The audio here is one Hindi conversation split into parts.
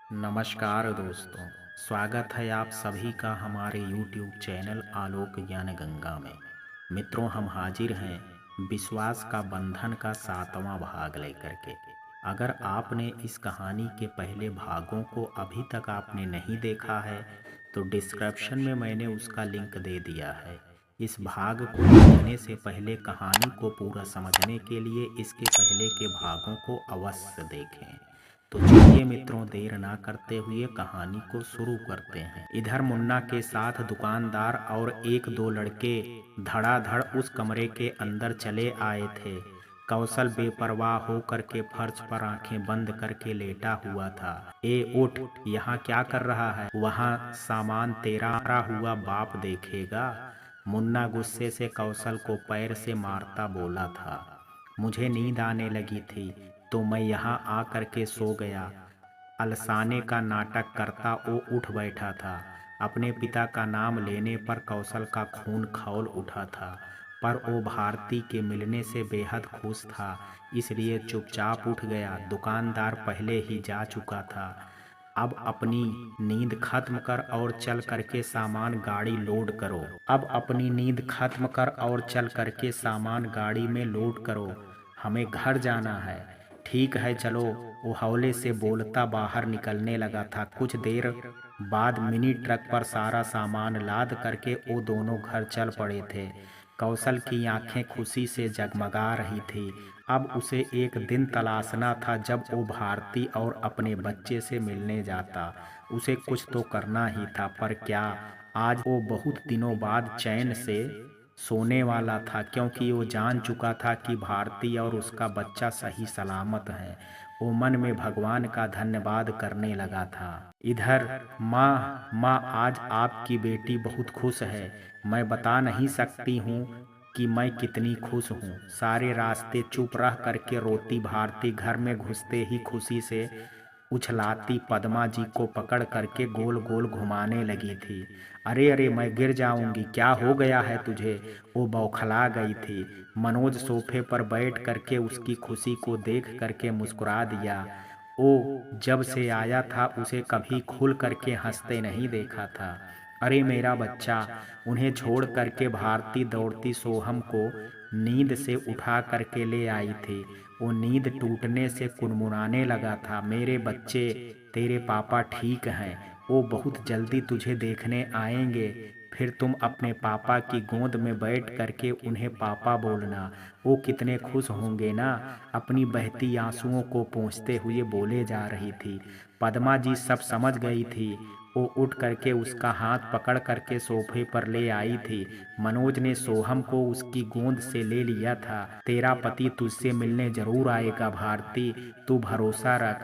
नमस्कार दोस्तों। स्वागत है आप सभी का हमारे YouTube चैनल आलोक ज्ञान गंगा में। मित्रों, हम हाजिर हैं विश्वास का बंधन का 7वां भाग लेकर के। अगर आपने इस कहानी के पहले भागों को अभी तक आपने नहीं देखा है तो डिस्क्रिप्शन में मैंने उसका लिंक दे दिया है। इस भाग को देखने से पहले, कहानी को पूरा समझने के लिए इसके पहले के भागों को अवश्य देखें। तो चलिए मित्रों, देर ना करते हुए कहानी को शुरू करते हैं। इधर मुन्ना के साथ दुकानदार और एक दो लड़के धड़ाधड़ उस कमरे के अंदर चले आए थे। कौशल बेपरवाह होकर के फर्श पर आंखें बंद करके लेटा हुआ था। ए उठ, यहाँ क्या कर रहा है? वहाँ सामान तेरा हुआ बाप देखेगा। मुन्ना गुस्से से कौशल को पैर से मारता बोला था। मुझे नींद आने लगी थी तो मैं यहाँ आ कर के सो गया। अलसाने का नाटक करता वो उठ बैठा था। अपने पिता का नाम लेने पर कौशल का खून खौल उठा था, पर वो भारती के मिलने से बेहद खुश था, इसलिए चुपचाप उठ गया। दुकानदार पहले ही जा चुका था। अब अपनी नींद खत्म कर और चल करके सामान गाड़ी लोड करो। अब अपनी नींद खत्म कर और चल करके सामान गाड़ी में लोड करो। हमें घर जाना है। ठीक है चलो, वो हौले से बोलता बाहर निकलने लगा था। कुछ देर बाद मिनी ट्रक पर सारा सामान लाद करके वो दोनों घर चल पड़े थे। कौशल की आंखें खुशी से जगमगा रही थी। अब उसे एक दिन तलाशना था जब वो भारती और अपने बच्चे से मिलने जाता। उसे कुछ तो करना ही था, पर क्या? आज वो बहुत दिनों बाद चैन से सोने वाला था, क्योंकि वो जान चुका था कि भारती और उसका बच्चा सही सलामत है। वो मन में भगवान का धन्यवाद करने लगा था। इधर माँ आज आपकी बेटी बहुत खुश है। मैं बता नहीं सकती हूँ कि मैं कितनी खुश हूँ। सारे रास्ते चुप रह करके रोती भारती घर में घुसते ही खुशी से उछलाती पद्मा जी को पकड़ करके गोल गोल घुमाने लगी थी। अरे अरे, मैं गिर जाऊंगी, क्या हो गया है तुझे? वो बौखला गई थी। मनोज सोफे पर बैठ करके उसकी खुशी को देख करके मुस्कुरा दिया। ओ जब से आया था उसे कभी खुल करके हंसते नहीं देखा था। अरे मेरा बच्चा! उन्हें छोड़ करके भारती दौड़ती सोहम को नींद से उठा करके ले आई थी। वो नींद टूटने से कुनमुनाने लगा था। मेरे बच्चे, तेरे पापा ठीक हैं। वो बहुत जल्दी तुझे देखने आएंगे। फिर तुम अपने पापा की गोद में बैठ करके उन्हें पापा बोलना। वो कितने खुश होंगे ना। अपनी बहती आंसुओं को पोंछते हुए बोले जा रही थी। पद्मा जी सब समझ गई थी। वो उठ करके उसका हाथ पकड़ करके सोफे पर ले आई थी। मनोज ने सोहम को उसकी गोद से ले लिया था। तेरा पति तुझसे मिलने जरूर आएगा भारती, तू भरोसा रख।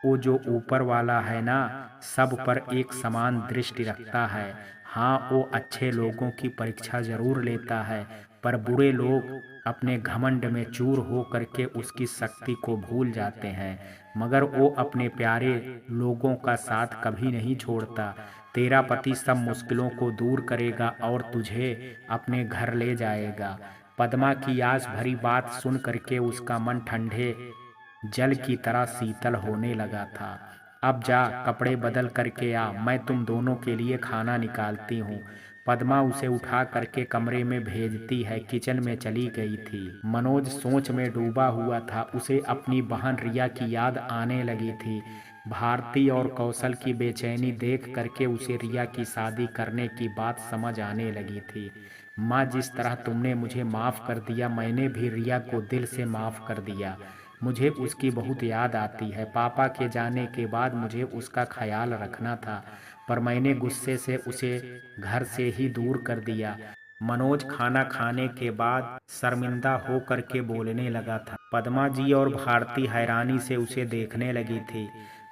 वो जो ऊपर वाला है ना, सब पर एक समान दृष्टि रखता है। हाँ, वो अच्छे लोगों की परीक्षा जरूर लेता है, पर बुरे लोग अपने घमंड में चूर हो करके उसकी शक्ति को भूल जाते हैं। मगर वो अपने प्यारे लोगों का साथ कभी नहीं छोड़ता। तेरा पति सब मुश्किलों को दूर करेगा और तुझे अपने घर ले जाएगा। पद्मा की आस भरी बात सुन करके उसका मन ठंडे जल की तरह शीतल होने लगा था। अब जा, कपड़े बदल करके आ, मैं तुम दोनों के लिए खाना निकालती हूँ। पद्मा उसे उठा करके कमरे में भेजती है, किचन में चली गई थी। मनोज सोच में डूबा हुआ था। उसे अपनी बहन रिया की याद आने लगी थी। भारती और कौशल की बेचैनी देख करके उसे रिया की शादी करने की बात समझ आने लगी थी। माँ, जिस तरह तुमने मुझे माफ़ कर दिया, मैंने भी रिया को दिल से माफ़ कर दिया। मुझे उसकी बहुत याद आती है। पापा के जाने के बाद मुझे उसका ख्याल रखना था, पर मैंने गुस्से से उसे घर से ही दूर कर दिया। मनोज खाना खाने के बाद शर्मिंदा हो करके बोलने लगा था। पद्मा जी और भारती हैरानी से उसे देखने लगी थी।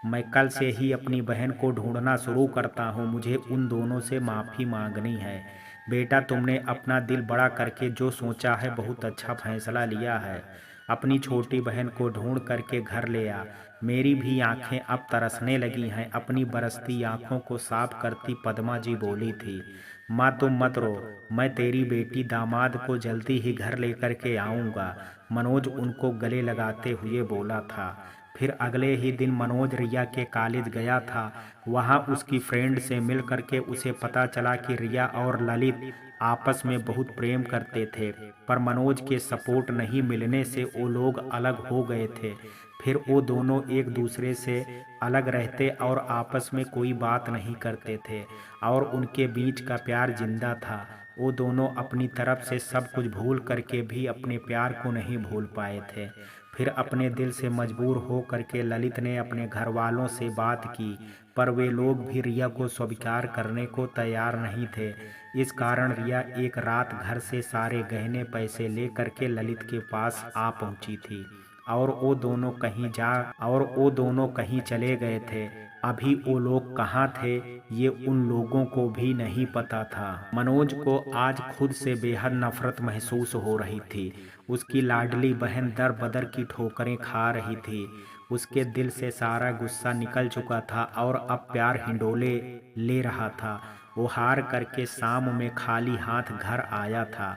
मैं कल से ही अपनी बहन को ढूंढना शुरू करता हूँ। मुझे उन दोनों से माफ़ी मांगनी है। बेटा, तुमने अपना दिल बड़ा करके जो सोचा है, बहुत अच्छा फैसला लिया है। अपनी छोटी बहन को ढूंढ करके घर ले आ। मेरी भी आंखें अब तरसने लगी हैं। अपनी बरसती आंखों को साफ करती पद्मा जी बोली थी। माँ, तुम मत रो, मैं तेरी बेटी दामाद को जल्दी ही घर लेकर के आऊँगा। मनोज उनको गले लगाते हुए बोला था। फिर अगले ही दिन मनोज रिया के कॉलेज गया था। वहाँ उसकी फ्रेंड से मिल करके उसे पता चला कि रिया और ललित आपस में बहुत प्रेम करते थे, पर मनोज के सपोर्ट नहीं मिलने से वो लोग अलग हो गए थे। फिर वो दोनों एक दूसरे से अलग रहते और आपस में कोई बात नहीं करते थे, और उनके बीच का प्यार जिंदा था। वो दोनों अपनी तरफ से सब कुछ भूल करके भी अपने प्यार को नहीं भूल पाए थे। फिर अपने दिल से मजबूर हो करके ललित ने अपने घर वालों से बात की, पर वे लोग भी रिया को स्वीकार करने को तैयार नहीं थे। इस कारण रिया एक रात घर से सारे गहने पैसे ले करके ललित के पास आ पहुंची थी, और वो दोनों कहीं चले गए थे। अभी वो लोग कहाँ थे ये उन लोगों को भी नहीं पता था। मनोज को आज खुद से बेहद नफरत महसूस हो रही थी। उसकी लाडली बहन दर बदर की ठोकरें खा रही थी। उसके दिल से सारा गुस्सा निकल चुका था और अब प्यार हिंडोले ले रहा था। वो हार करके शाम में खाली हाथ घर आया था।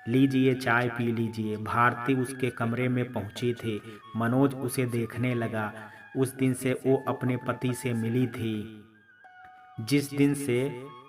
लीजिए चाय पी लीजिए। भारती उसके कमरे में पहुंची थी। मनोज उसे देखने लगा। उस दिन से वो अपने पति से मिली थी जिस दिन से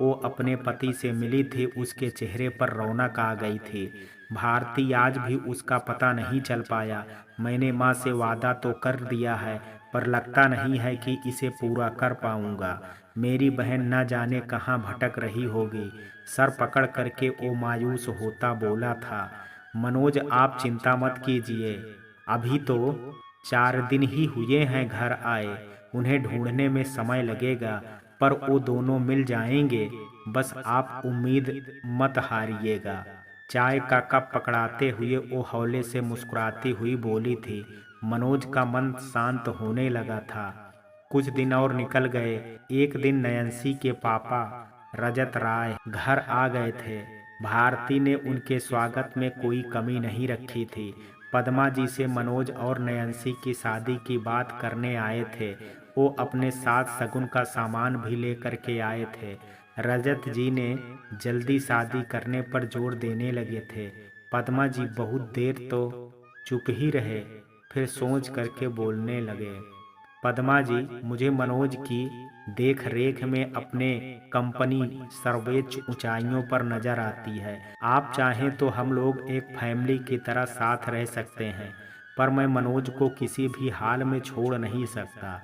वो अपने पति से मिली थी उसके चेहरे पर रौनक आ गई थी। भारती आज भी उसका पता नहीं चल पाया। मैंने माँ से वादा तो कर दिया है, पर लगता नहीं है कि इसे पूरा कर पाऊंगा। मेरी बहन न जाने कहाँ भटक रही होगी। सर पकड़ करके वो मायूस होता बोला था। मनोज आप चिंता मत कीजिए, अभी तो 4 दिन ही हुए हैं घर आए। उन्हें ढूंढने में समय लगेगा, पर वो दोनों मिल जाएंगे। बस आप उम्मीद मत हारिएगा। चाय का कप पकड़ाते हुए वो हौले से मुस्कुराती हुई बोली थी। मनोज का मन शांत होने लगा था। कुछ दिन और निकल गए। एक दिन नयंसी के पापा रजत राय घर आ गए थे। भारती ने उनके स्वागत में कोई कमी नहीं रखी थी। पद्मा जी से मनोज और नयंसी की शादी की बात करने आए थे। वो अपने साथ शगुन का सामान भी लेकर के आए थे। रजत जी ने जल्दी शादी करने पर जोर देने लगे थे। पद्मा जी बहुत देर तो चुप ही रहे, फिर सोच करके बोलने लगे। पद्मा जी, मुझे मनोज की देख रेख में अपने कंपनी सर्वोच्च ऊंचाइयों पर नजर आती है। आप चाहें तो हम लोग एक फैमिली की तरह साथ रह सकते हैं, पर मैं मनोज को किसी भी हाल में छोड़ नहीं सकता।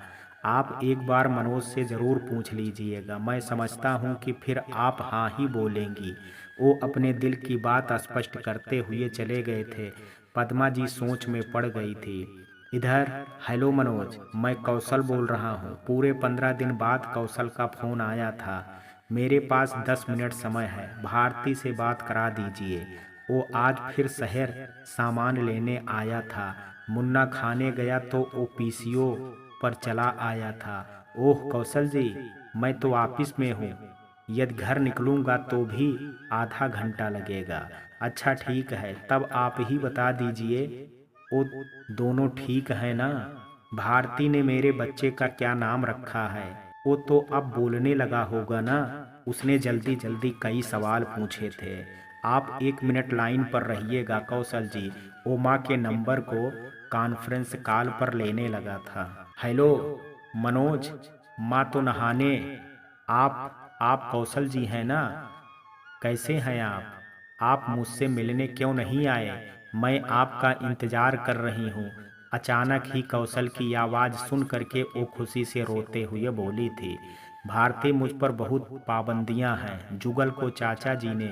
आप एक बार मनोज से ज़रूर पूछ लीजिएगा। मैं समझता हूँ कि फिर आप हाँ ही बोलेंगी। वो अपने दिल की बात स्पष्ट करते हुए चले गए थे। पद्मा जी सोच में पड़ गई थी। इधर हेलो मनोज, मैं कौशल बोल रहा हूँ। पूरे 15 दिन बाद कौशल का फ़ोन आया था। मेरे पास 10 मिनट समय है, भारती से बात करा दीजिए। वो आज फिर शहर सामान लेने आया था। मुन्ना खाने गया तो वो पीसीओ पर चला आया था। ओह कौशल जी, मैं तो ऑफिस में हूँ। यदि घर निकलूँगा तो भी आधा घंटा लगेगा। अच्छा ठीक है, तब आप ही बता दीजिए वो दोनों ठीक है ना? भारती ने मेरे बच्चे का क्या नाम रखा है? वो तो अब बोलने लगा होगा ना? उसने जल्दी जल्दी कई सवाल पूछे थे। आप 1 मिनट लाइन पर रहिएगा कौशल जी। वो माँ के नंबर को कॉन्फ्रेंस कॉल पर लेने लगा था। हेलो मनोज, माँ तो नहाने। आप कौशल जी हैं ना? कैसे हैं आप? आप मुझसे मिलने क्यों नहीं आए? मैं आपका इंतजार कर रही हूँ। अचानक ही कौशल की आवाज़ सुन करके वो खुशी से रोते हुए बोली थी। भारती, मुझ पर बहुत पाबंदियां हैं। जुगल को चाचा जी ने।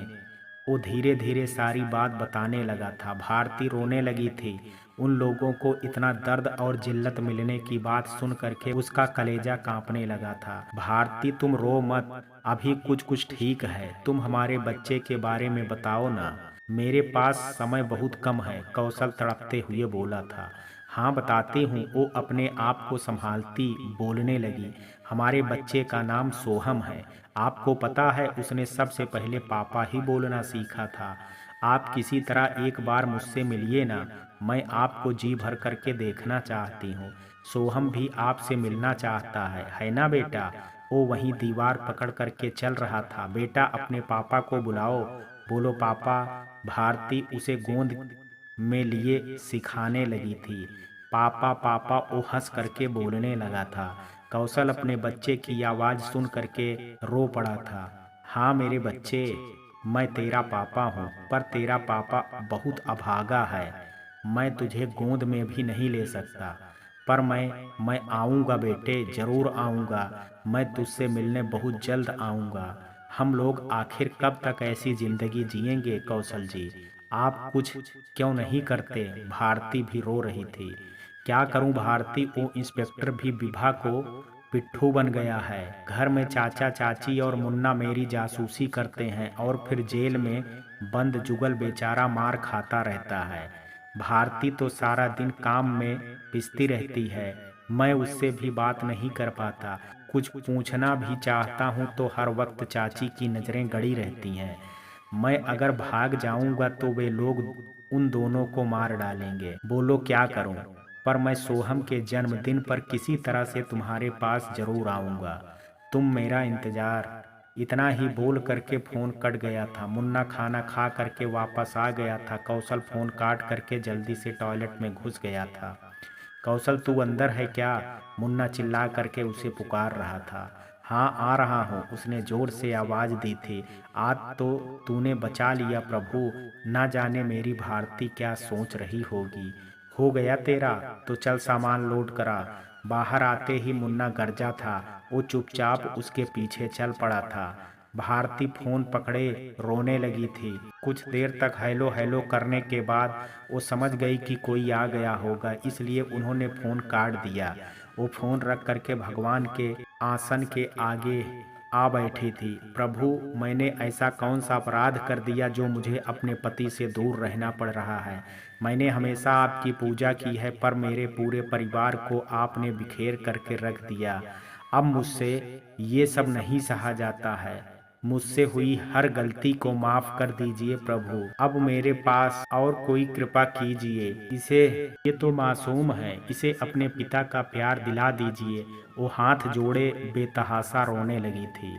वो धीरे धीरे सारी बात बताने लगा था। भारती रोने लगी थी। उन लोगों को इतना दर्द और जिल्लत मिलने की बात सुन करके उसका कलेजा कांपने लगा था। भारती तुम रो मत, अभी कुछ कुछ ठीक है। तुम हमारे बच्चे के बारे में बताओ ना। मेरे पास समय बहुत कम है, कौशल तड़पते हुए बोला था। हाँ बताती हूँ, वो अपने आप को संभालती बोलने लगी। हमारे बच्चे का नाम सोहम है। आपको पता है उसने सबसे पहले पापा ही बोलना सीखा था। आप किसी तरह एक बार मुझसे मिलिए ना, मैं आपको जी भर करके देखना चाहती हूँ। सोहम भी आपसे मिलना चाहता है ना बेटा? वो वहीं दीवार पकड़ करके चल रहा था। बेटा अपने पापा को बुलाओ, बोलो पापा। भारती उसे गोंद में लिए सिखाने लगी थी। पापा पापा वो हंस करके बोलने लगा था। कौशल अपने बच्चे की आवाज़ सुन करके रो पड़ा था। हाँ मेरे बच्चे, मैं तेरा पापा हूँ, पर तेरा पापा बहुत अभागा है। मैं तुझे गोद में भी नहीं ले सकता, पर मैं आऊँगा बेटे, ज़रूर आऊँगा। मैं तुझसे मिलने बहुत जल्द आऊँगा। हम लोग आखिर कब तक ऐसी ज़िंदगी जिएंगे कौशल जी? आप कुछ क्यों नहीं करते? भारती भी रो रही थी। क्या करूं भारती, वो इंस्पेक्टर भी विभा को पिट्ठू बन गया है। घर में चाचा चाची और मुन्ना मेरी जासूसी करते हैं और फिर जेल में बंद जुगल बेचारा मार खाता रहता है। भारती तो सारा दिन काम में पिसती रहती है। मैं उससे भी बात नहीं कर पाता। कुछ पूछना भी चाहता हूँ तो हर वक्त चाची की नज़रें गड़ी रहती हैं। मैं अगर भाग जाऊंगा तो वे लोग उन दोनों को मार डालेंगे। बोलो क्या करूं? पर मैं सोहम के जन्मदिन पर किसी तरह से तुम्हारे पास जरूर आऊंगा। तुम मेरा इंतजार। इतना ही बोल करके फोन कट गया था। मुन्ना खाना खा करके वापस आ गया था। कौशल फोन काट करके जल्दी से टॉयलेट में घुस गया था। कौशल तू अंदर है क्या? मुन्ना चिल्ला करके उसे पुकार रहा था। हाँ आ रहा हूँ, उसने जोर से आवाज दी थी। आज तो तूने बचा लिया प्रभु। ना जाने मेरी भारती क्या सोच रही होगी। हो गया तेरा? तो चल सामान लोड करा। बाहर आते ही मुन्ना गरजा था। वो चुपचाप उसके पीछे चल पड़ा था। भारती फोन पकड़े रोने लगी थी। कुछ देर तक हेलो हेलो करने के बाद वो समझ गई कि कोई आ गया होगा, इसलिए उन्होंने फोन काट दिया। वो फोन रख करके भगवान के आसन के आगे आ बैठी थी। प्रभु, मैंने ऐसा कौन सा अपराध कर दिया जो मुझे अपने पति से दूर रहना पड़ रहा है? मैंने हमेशा आपकी पूजा की है, पर मेरे पूरे परिवार को आपने बिखेर करके रख दिया। अब मुझसे ये सब नहीं सहा जाता है। मुझसे हुई हर गलती को माफ कर दीजिए प्रभु। अब मेरे पास और कोई कृपा कीजिए। इसे, ये तो मासूम है, इसे अपने पिता का प्यार दिला दीजिए। वो हाथ जोड़े बेतहासा रोने लगी थी।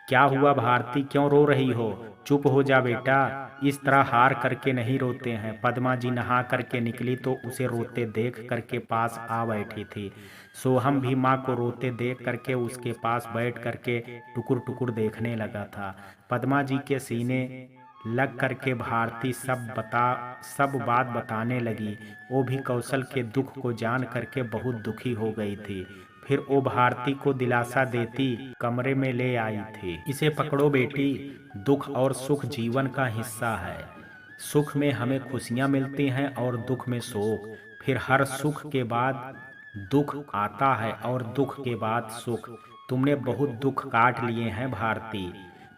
क्या हुआ भारती, क्यों रो रही हो? चुप हो जा बेटा, इस तरह हार करके नहीं रोते हैं। पद्मा जी नहा करके निकली तो उसे रोते देख करके पास आ बैठी थी। सोहम भी माँ को रोते देख करके उसके पास बैठ करके टुकुर टुकुर देखने लगा था। पद्मा जी के सीने लग करके भारती सब बात बताने लगी। वो भी कौशल के दुख को जान करके बहुत दुखी हो गई थी। फिर वो भारती को दिलासा देती कमरे में ले आई थी। इसे पकड़ो बेटी, दुख और सुख जीवन का हिस्सा है। सुख में हमें खुशियाँ मिलती हैं और दुख में शोक। फिर हर सुख के बाद दुख आता है और दुख के बाद सुख। तुमने बहुत दुख काट लिए हैं भारती,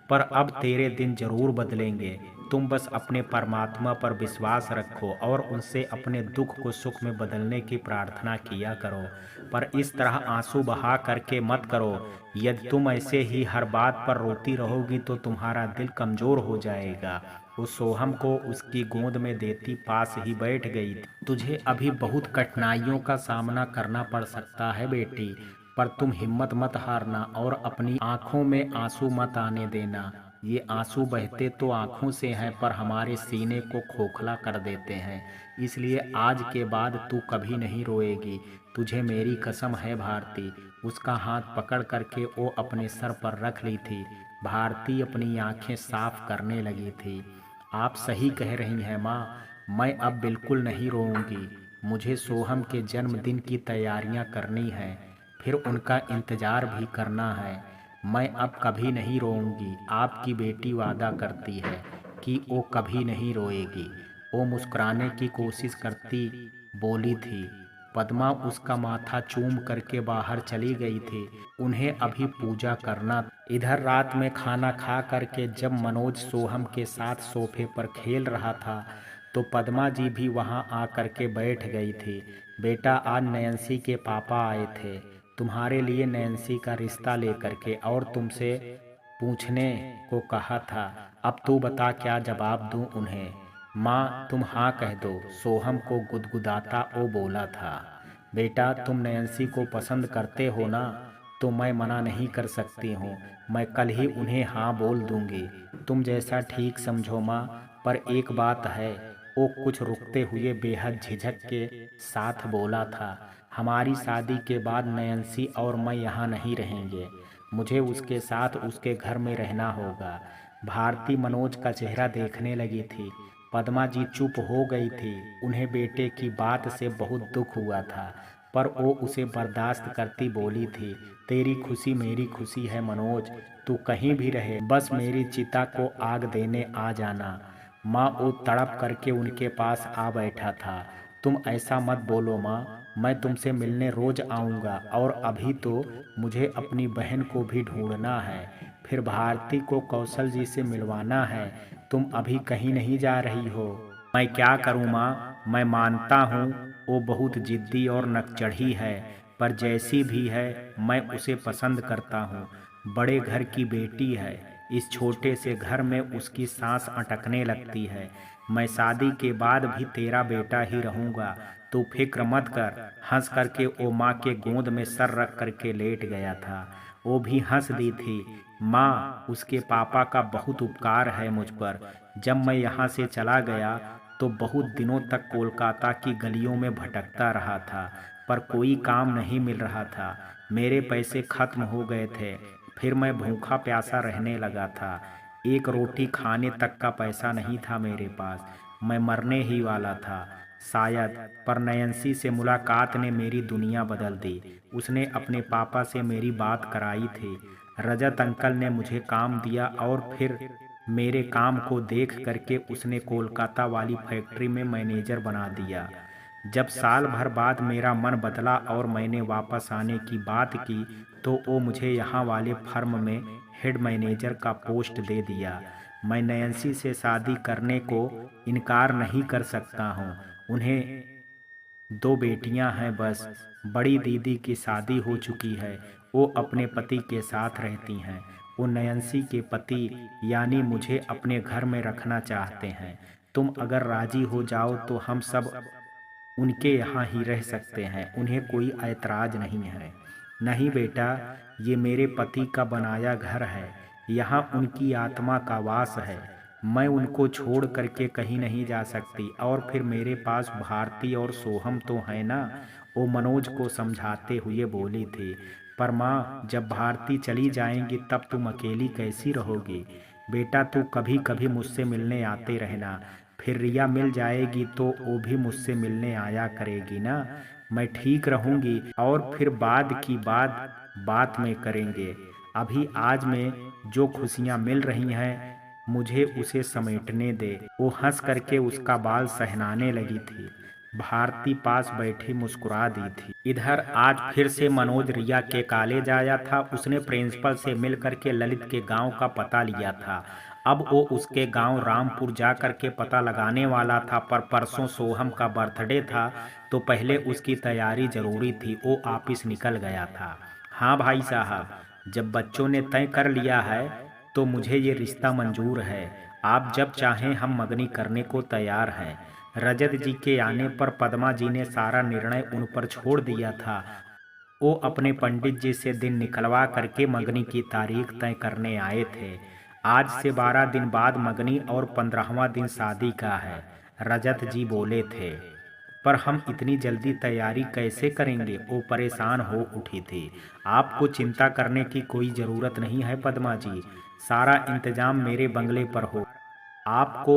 पर अब तेरे दिन जरूर बदलेंगे। तुम बस अपने परमात्मा पर विश्वास रखो और उनसे अपने दुख को सुख में बदलने की प्रार्थना किया करो। पर इस तरह आंसू बहा करके मत करो। यदि तुम ऐसे ही हर बात पर रोती रहोगी तो तुम्हारा दिल कमजोर हो जाएगा। वो सोहम को उसकी गोद में देती पास ही बैठ गई। तुझे अभी बहुत कठिनाइयों का सामना करना पड़ सकता है बेटी, पर तुम हिम्मत मत हारना और अपनी आंखों में आंसू मत आने देना। ये आंसू बहते तो आंखों से हैं, पर हमारे सीने को खोखला कर देते हैं। इसलिए आज के बाद तू कभी नहीं रोएगी। तुझे मेरी कसम है भारती। उसका हाथ पकड़ करके वो अपने सर पर रख ली थी। भारती अपनी आंखें साफ करने लगी थी। आप सही कह रही हैं माँ, मैं अब बिल्कुल नहीं रोऊंगी। मुझे सोहम के जन्मदिन की तैयारियां करनी है, फिर उनका इंतजार भी करना है। मैं अब कभी नहीं रोऊंगी। आपकी बेटी वादा करती है कि वो कभी नहीं रोएगी। वो मुस्कुराने की कोशिश करती बोली थी। पद्मा उसका माथा चूम करके बाहर चली गई थी। उन्हें अभी पूजा करना। इधर रात में खाना खा करके जब मनोज सोहम के साथ सोफे पर खेल रहा था तो पद्मा जी भी वहां आकर के बैठ गई थी। बेटा, आज नैन्सी के पापा आए थे तुम्हारे लिए नैन्सी का रिश्ता लेकर के, और तुमसे पूछने को कहा था। अब तू बता क्या जवाब दूं उन्हें? माँ तुम हाँ कह दो, सोहम को गुदगुदाता वो बोला था। बेटा, तुम नैन्सी को पसंद करते हो ना, तो मैं मना नहीं कर सकती हूँ। मैं कल ही उन्हें हाँ बोल दूंगी। तुम जैसा ठीक समझो माँ, पर एक बात है, वो कुछ रुकते हुए बेहद झिझक के साथ बोला था, हमारी शादी के बाद नयंसी और मैं यहाँ नहीं रहेंगे। मुझे उसके साथ उसके घर में रहना होगा। भारती मनोज का चेहरा देखने लगी थी। पद्मा जी चुप हो गई थी। उन्हें बेटे की बात से बहुत दुख हुआ था, पर वो उसे बर्दाश्त करती बोली थी, तेरी खुशी मेरी खुशी है मनोज, तू कहीं भी रहे, बस मेरी चिता को आग देने आ जाना। माँ वो तड़प करके उनके पास आ बैठा था। तुम ऐसा मत बोलो माँ, मैं तुमसे मिलने रोज आऊँगा, और अभी तो मुझे अपनी बहन को भी ढूंढना है, फिर भारती को कौशल जी से मिलवाना है। तुम अभी कहीं नहीं जा रही हो। मैं क्या करूँ माँ, मैं मानता हूँ वो बहुत जिद्दी और नकचढ़ी है, पर जैसी भी है मैं उसे पसंद करता हूँ। बड़े घर की बेटी है, इस छोटे से घर में उसकी सांस अटकने लगती है। मैं शादी के बाद भी तेरा बेटा ही रहूँगा, तू फिक्र मत कर। हंस करके वो माँ के गोद में सर रख करके लेट गया था। वो भी हंस दी थी। माँ, उसके पापा का बहुत उपकार है मुझ पर। जब मैं यहाँ से चला गया तो बहुत दिनों तक कोलकाता की गलियों में भटकता रहा था, पर कोई काम नहीं मिल रहा था। मेरे पैसे खत्म हो गए थे, फिर मैं भूखा प्यासा रहने लगा था। एक रोटी खाने तक का पैसा नहीं था मेरे पास। मैं मरने ही वाला था शायद, पर नयंसी से मुलाकात ने मेरी दुनिया बदल दी। उसने अपने पापा से मेरी बात कराई थी। रजत अंकल ने मुझे काम दिया और फिर मेरे काम को देख करके उसने कोलकाता वाली फैक्ट्री में मैनेजर बना दिया। जब साल भर बाद मेरा मन बदला और मैंने वापस आने की बात की, तो वो मुझे यहाँ वाले फर्म में हेड मैनेजर का पोस्ट दे दिया। मैं नयंसी से शादी करने को इनकार नहीं कर सकता हूँ। उन्हें दो बेटियां हैं बस। बड़ी दीदी की शादी हो चुकी है, वो अपने पति के साथ रहती हैं। वो नयंसी के पति यानी मुझे अपने घर में रखना चाहते हैं। तुम अगर राजी हो जाओ तो हम सब उनके यहाँ ही रह सकते हैं, उन्हें कोई ऐतराज नहीं है। नहीं बेटा, ये मेरे पति का बनाया घर है, यहाँ उनकी आत्मा का वास है। मैं उनको छोड़ करके कहीं नहीं जा सकती, और फिर मेरे पास भारती और सोहम तो है ना। वो मनोज को समझाते हुए बोली थी, पर माँ, जब भारती चली जाएंगी तब तुम अकेली कैसी रहोगी। बेटा, तू कभी कभी मुझसे मिलने आते रहना, फिर रिया मिल जाएगी तो वो भी मुझसे मिलने आया करेगी ना। मैं ठीक रहूंगी, और फिर बाद की बात में करेंगे। अभी आज में जो खुशियां मिल रही हैं मुझे उसे समेटने दे। वो हंस करके उसका बाल सहनाने लगी थी। भारती पास बैठी मुस्कुरा दी थी। इधर आज फिर से मनोज रिया के कॉलेज आया था। उसने प्रिंसिपल से मिल करके ललित के गांव का पता लिया था। अब वो उसके गांव रामपुर जा करके पता लगाने वाला था, पर परसों सोहम का बर्थडे था तो पहले उसकी तैयारी जरूरी थी। वो ऑफिस निकल गया था। हाँ भाई साहब, जब बच्चों ने तय कर लिया है तो मुझे ये रिश्ता मंजूर है। आप जब चाहें हम मंगनी करने को तैयार हैं। रजत जी के आने पर पद्मा जी ने सारा निर्णय उन पर छोड़ दिया था। वो अपने पंडित जी से दिन निकलवा करके मंगनी की तारीख तय करने आए थे। आज से 12 दिन बाद मंगनी और 15वां दिन शादी का है, रजत जी बोले थे। पर हम इतनी जल्दी तैयारी कैसे करेंगे, वो परेशान हो उठी थी। आपको चिंता करने की कोई ज़रूरत नहीं है पद्मा जी, सारा इंतजाम मेरे बंगले पर हो। आपको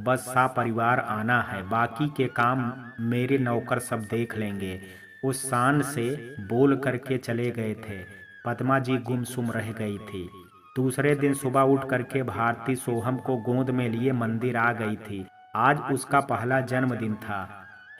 बस परिवार आना है, बाकी के काम मेरे नौकर सब देख लेंगे। उस शान से बोल करके चले गए थे। पद्मा जी गुमसुम रह गई थी। दूसरे दिन सुबह उठ करके भारती सोहम को गोद में लिए मंदिर आ गई थी। आज उसका पहला जन्मदिन था।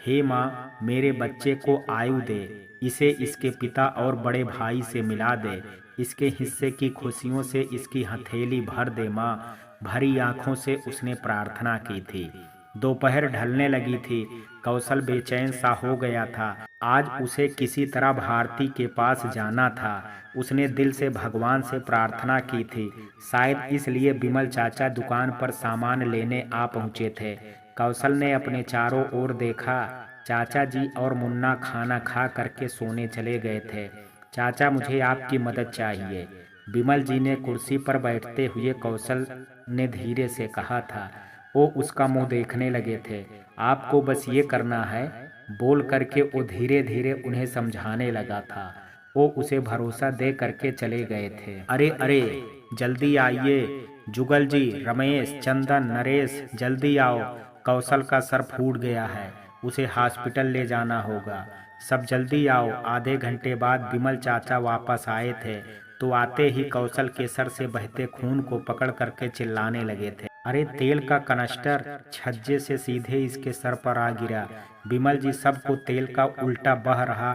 हे माँ, मेरे बच्चे को आयु दे, इसे इसके पिता और बड़े भाई से मिला दे, इसके हिस्से की खुशियों से इसकी हथेली भर दे माँ। भरी आंखों से उसने प्रार्थना की थी। दोपहर ढलने लगी थी। कौशल बेचैन सा हो गया था। आज उसे किसी तरह भारती के पास जाना था। उसने दिल से भगवान से प्रार्थना की थी। शायद इसलिए बिमल चाचा दुकान पर सामान लेने आ पहुँचे थे। कौशल ने अपने चारों ओर देखा। चाचा जी और मुन्ना खाना खा करके सोने चले गए थे। चाचा, मुझे आपकी मदद चाहिए, विमल जी ने कुर्सी पर बैठते हुए कौशल ने धीरे से कहा था। वो उसका मुंह देखने लगे थे। आपको बस ये करना है, बोल करके वो धीरे धीरे उन्हें समझाने लगा था। वो उसे भरोसा दे करके चले गए थे। अरे अरे, जल्दी आइए, जुगल जी, रमेश, चंदन, नरेश, जल्दी आओ, कौशल का सर फूट गया है, उसे हॉस्पिटल ले जाना होगा। सब जल्दी आओ। आधे घंटे बाद विमल चाचा वापस आए थे तो आते ही कौशल के सर से बहते खून को पकड़ करके चिल्लाने लगे थे। अरे, तेल का कनस्टर छज्जे से सीधे इसके सर पर आ गिरा। विमल जी सबको तेल का उल्टा बह रहा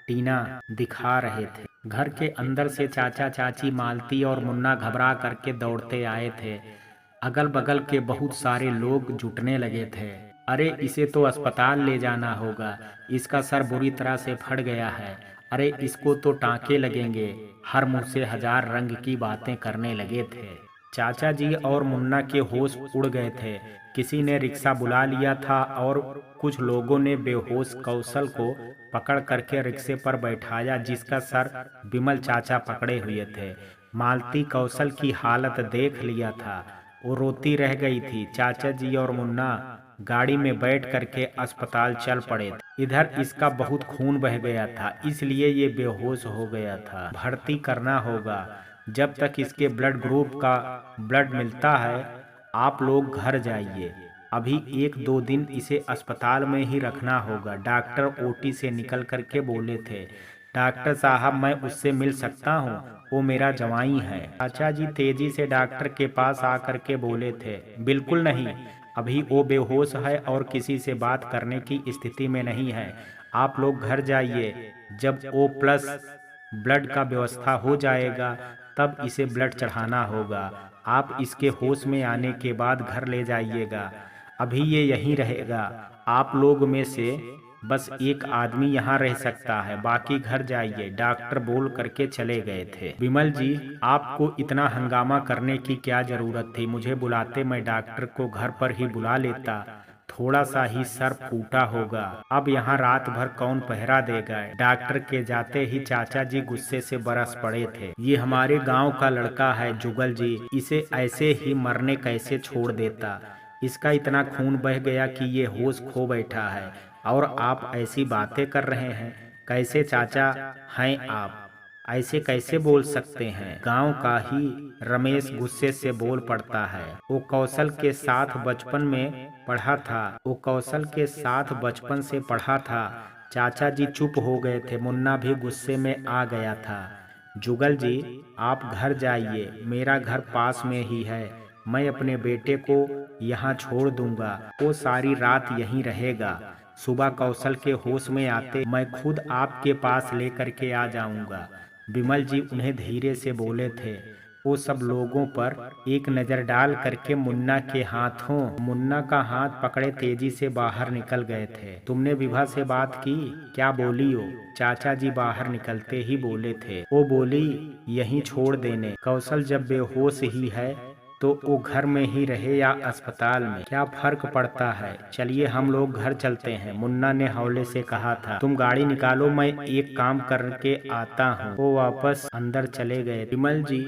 टीना दिखा रहे थे। घर के अंदर से चाचा चाची, मालती और मुन्ना घबरा करके दौड़ते आए थे। अगल बगल के बहुत सारे लोग जुटने लगे थे। अरे, इसे तो अस्पताल ले जाना होगा, इसका सर बुरी तरह से फट गया है। अरे, इसको तो टांके लगेंगे। हर मुंह से हजार रंग की बातें करने लगे थे। चाचा जी और मुन्ना के होश उड़ गए थे। किसी ने रिक्शा बुला लिया था और कुछ लोगों ने बेहोश कौशल को पकड़ करके रिक्शे पर बैठाया, जिसका सर विमल चाचा पकड़े हुए थे। मालती कौशल की हालत देख लिया था, वो रोती रह गई थी। चाचा जी और मुन्ना गाड़ी में बैठ करके अस्पताल चल पड़े थे। इधर इसका बहुत खून बह गया था, इसलिए ये बेहोश हो गया था। भर्ती करना होगा, जब तक इसके ब्लड ग्रुप का ब्लड मिलता है। आप लोग घर जाइए, अभी 1-2 दिन इसे अस्पताल में ही रखना होगा, डॉक्टर ओटी से निकल करके बोले थे। डॉक्टर साहब, मैं उससे मिल सकता हूँ, वो मेरा जवाई है। चाचा जी तेजी से डॉक्टर के पास आकर के बोले थे। बिल्कुल नहीं, अभी वो बेहोश है और किसी से बात करने की स्थिति में नहीं है। आप लोग घर जाइए, जब ओ प्लस ब्लड का व्यवस्था हो जाएगा तब इसे ब्लड चढ़ाना होगा। आप इसके होश में आने के बाद घर ले जाइएगा, अभी ये यहीं रहेगा। आप लोग में से बस एक आदमी यहाँ रह सकता है, बाकी घर जाइए, डॉक्टर बोल करके चले गए थे। विमल जी, आपको इतना हंगामा करने की क्या जरूरत थी? मुझे बुलाते, मैं डॉक्टर को घर पर ही बुला लेता। थोड़ा सा ही सर फूटा होगा, अब यहाँ रात भर कौन पहरा देगा? डॉक्टर के जाते ही चाचा जी गुस्से से बरस पड़े थे। ये हमारे गांव का लड़का है जुगल जी, इसे ऐसे ही मरने कैसे छोड़ देता? इसका इतना खून बह गया कि ये होश खो बैठा है और आप ऐसी बातें कर रहे हैं। कैसे चाचा हैं आप? ऐसे कैसे बोल सकते हैं? गांव का ही रमेश गुस्से से बोल पड़ता है। वो कौशल के साथ बचपन में पढ़ा था, वो कौशल के साथ बचपन से पढ़ा था। चाचा जी चुप हो गए थे, मुन्ना भी गुस्से में आ गया था। जुगल जी, आप घर जाइए, मेरा घर पास में ही है, मैं अपने बेटे को यहाँ छोड़ दूंगा, वो सारी रात यहीं रहेगा। सुबह कौशल के होश में आते मैं खुद आपके पास लेकर के आ जाऊंगा। विमल जी उन्हें धीरे से बोले थे। वो सब लोगों पर एक नज़र डाल करके मुन्ना का हाथ पकड़े तेजी से बाहर निकल गए थे। तुमने विभा से बात की? क्या बोली हो? चाचा जी बाहर निकलते ही बोले थे। वो बोली, यहीं छोड़ देने, कौशल जब बेहोश ही है तो वो घर में ही रहे या अस्पताल में, क्या फर्क पड़ता है? चलिए हम लोग घर चलते हैं, मुन्ना ने हौले से कहा था। तुम गाड़ी निकालो, मैं एक काम करके आता हूँ। वो वापस अंदर चले गए। विमल जी,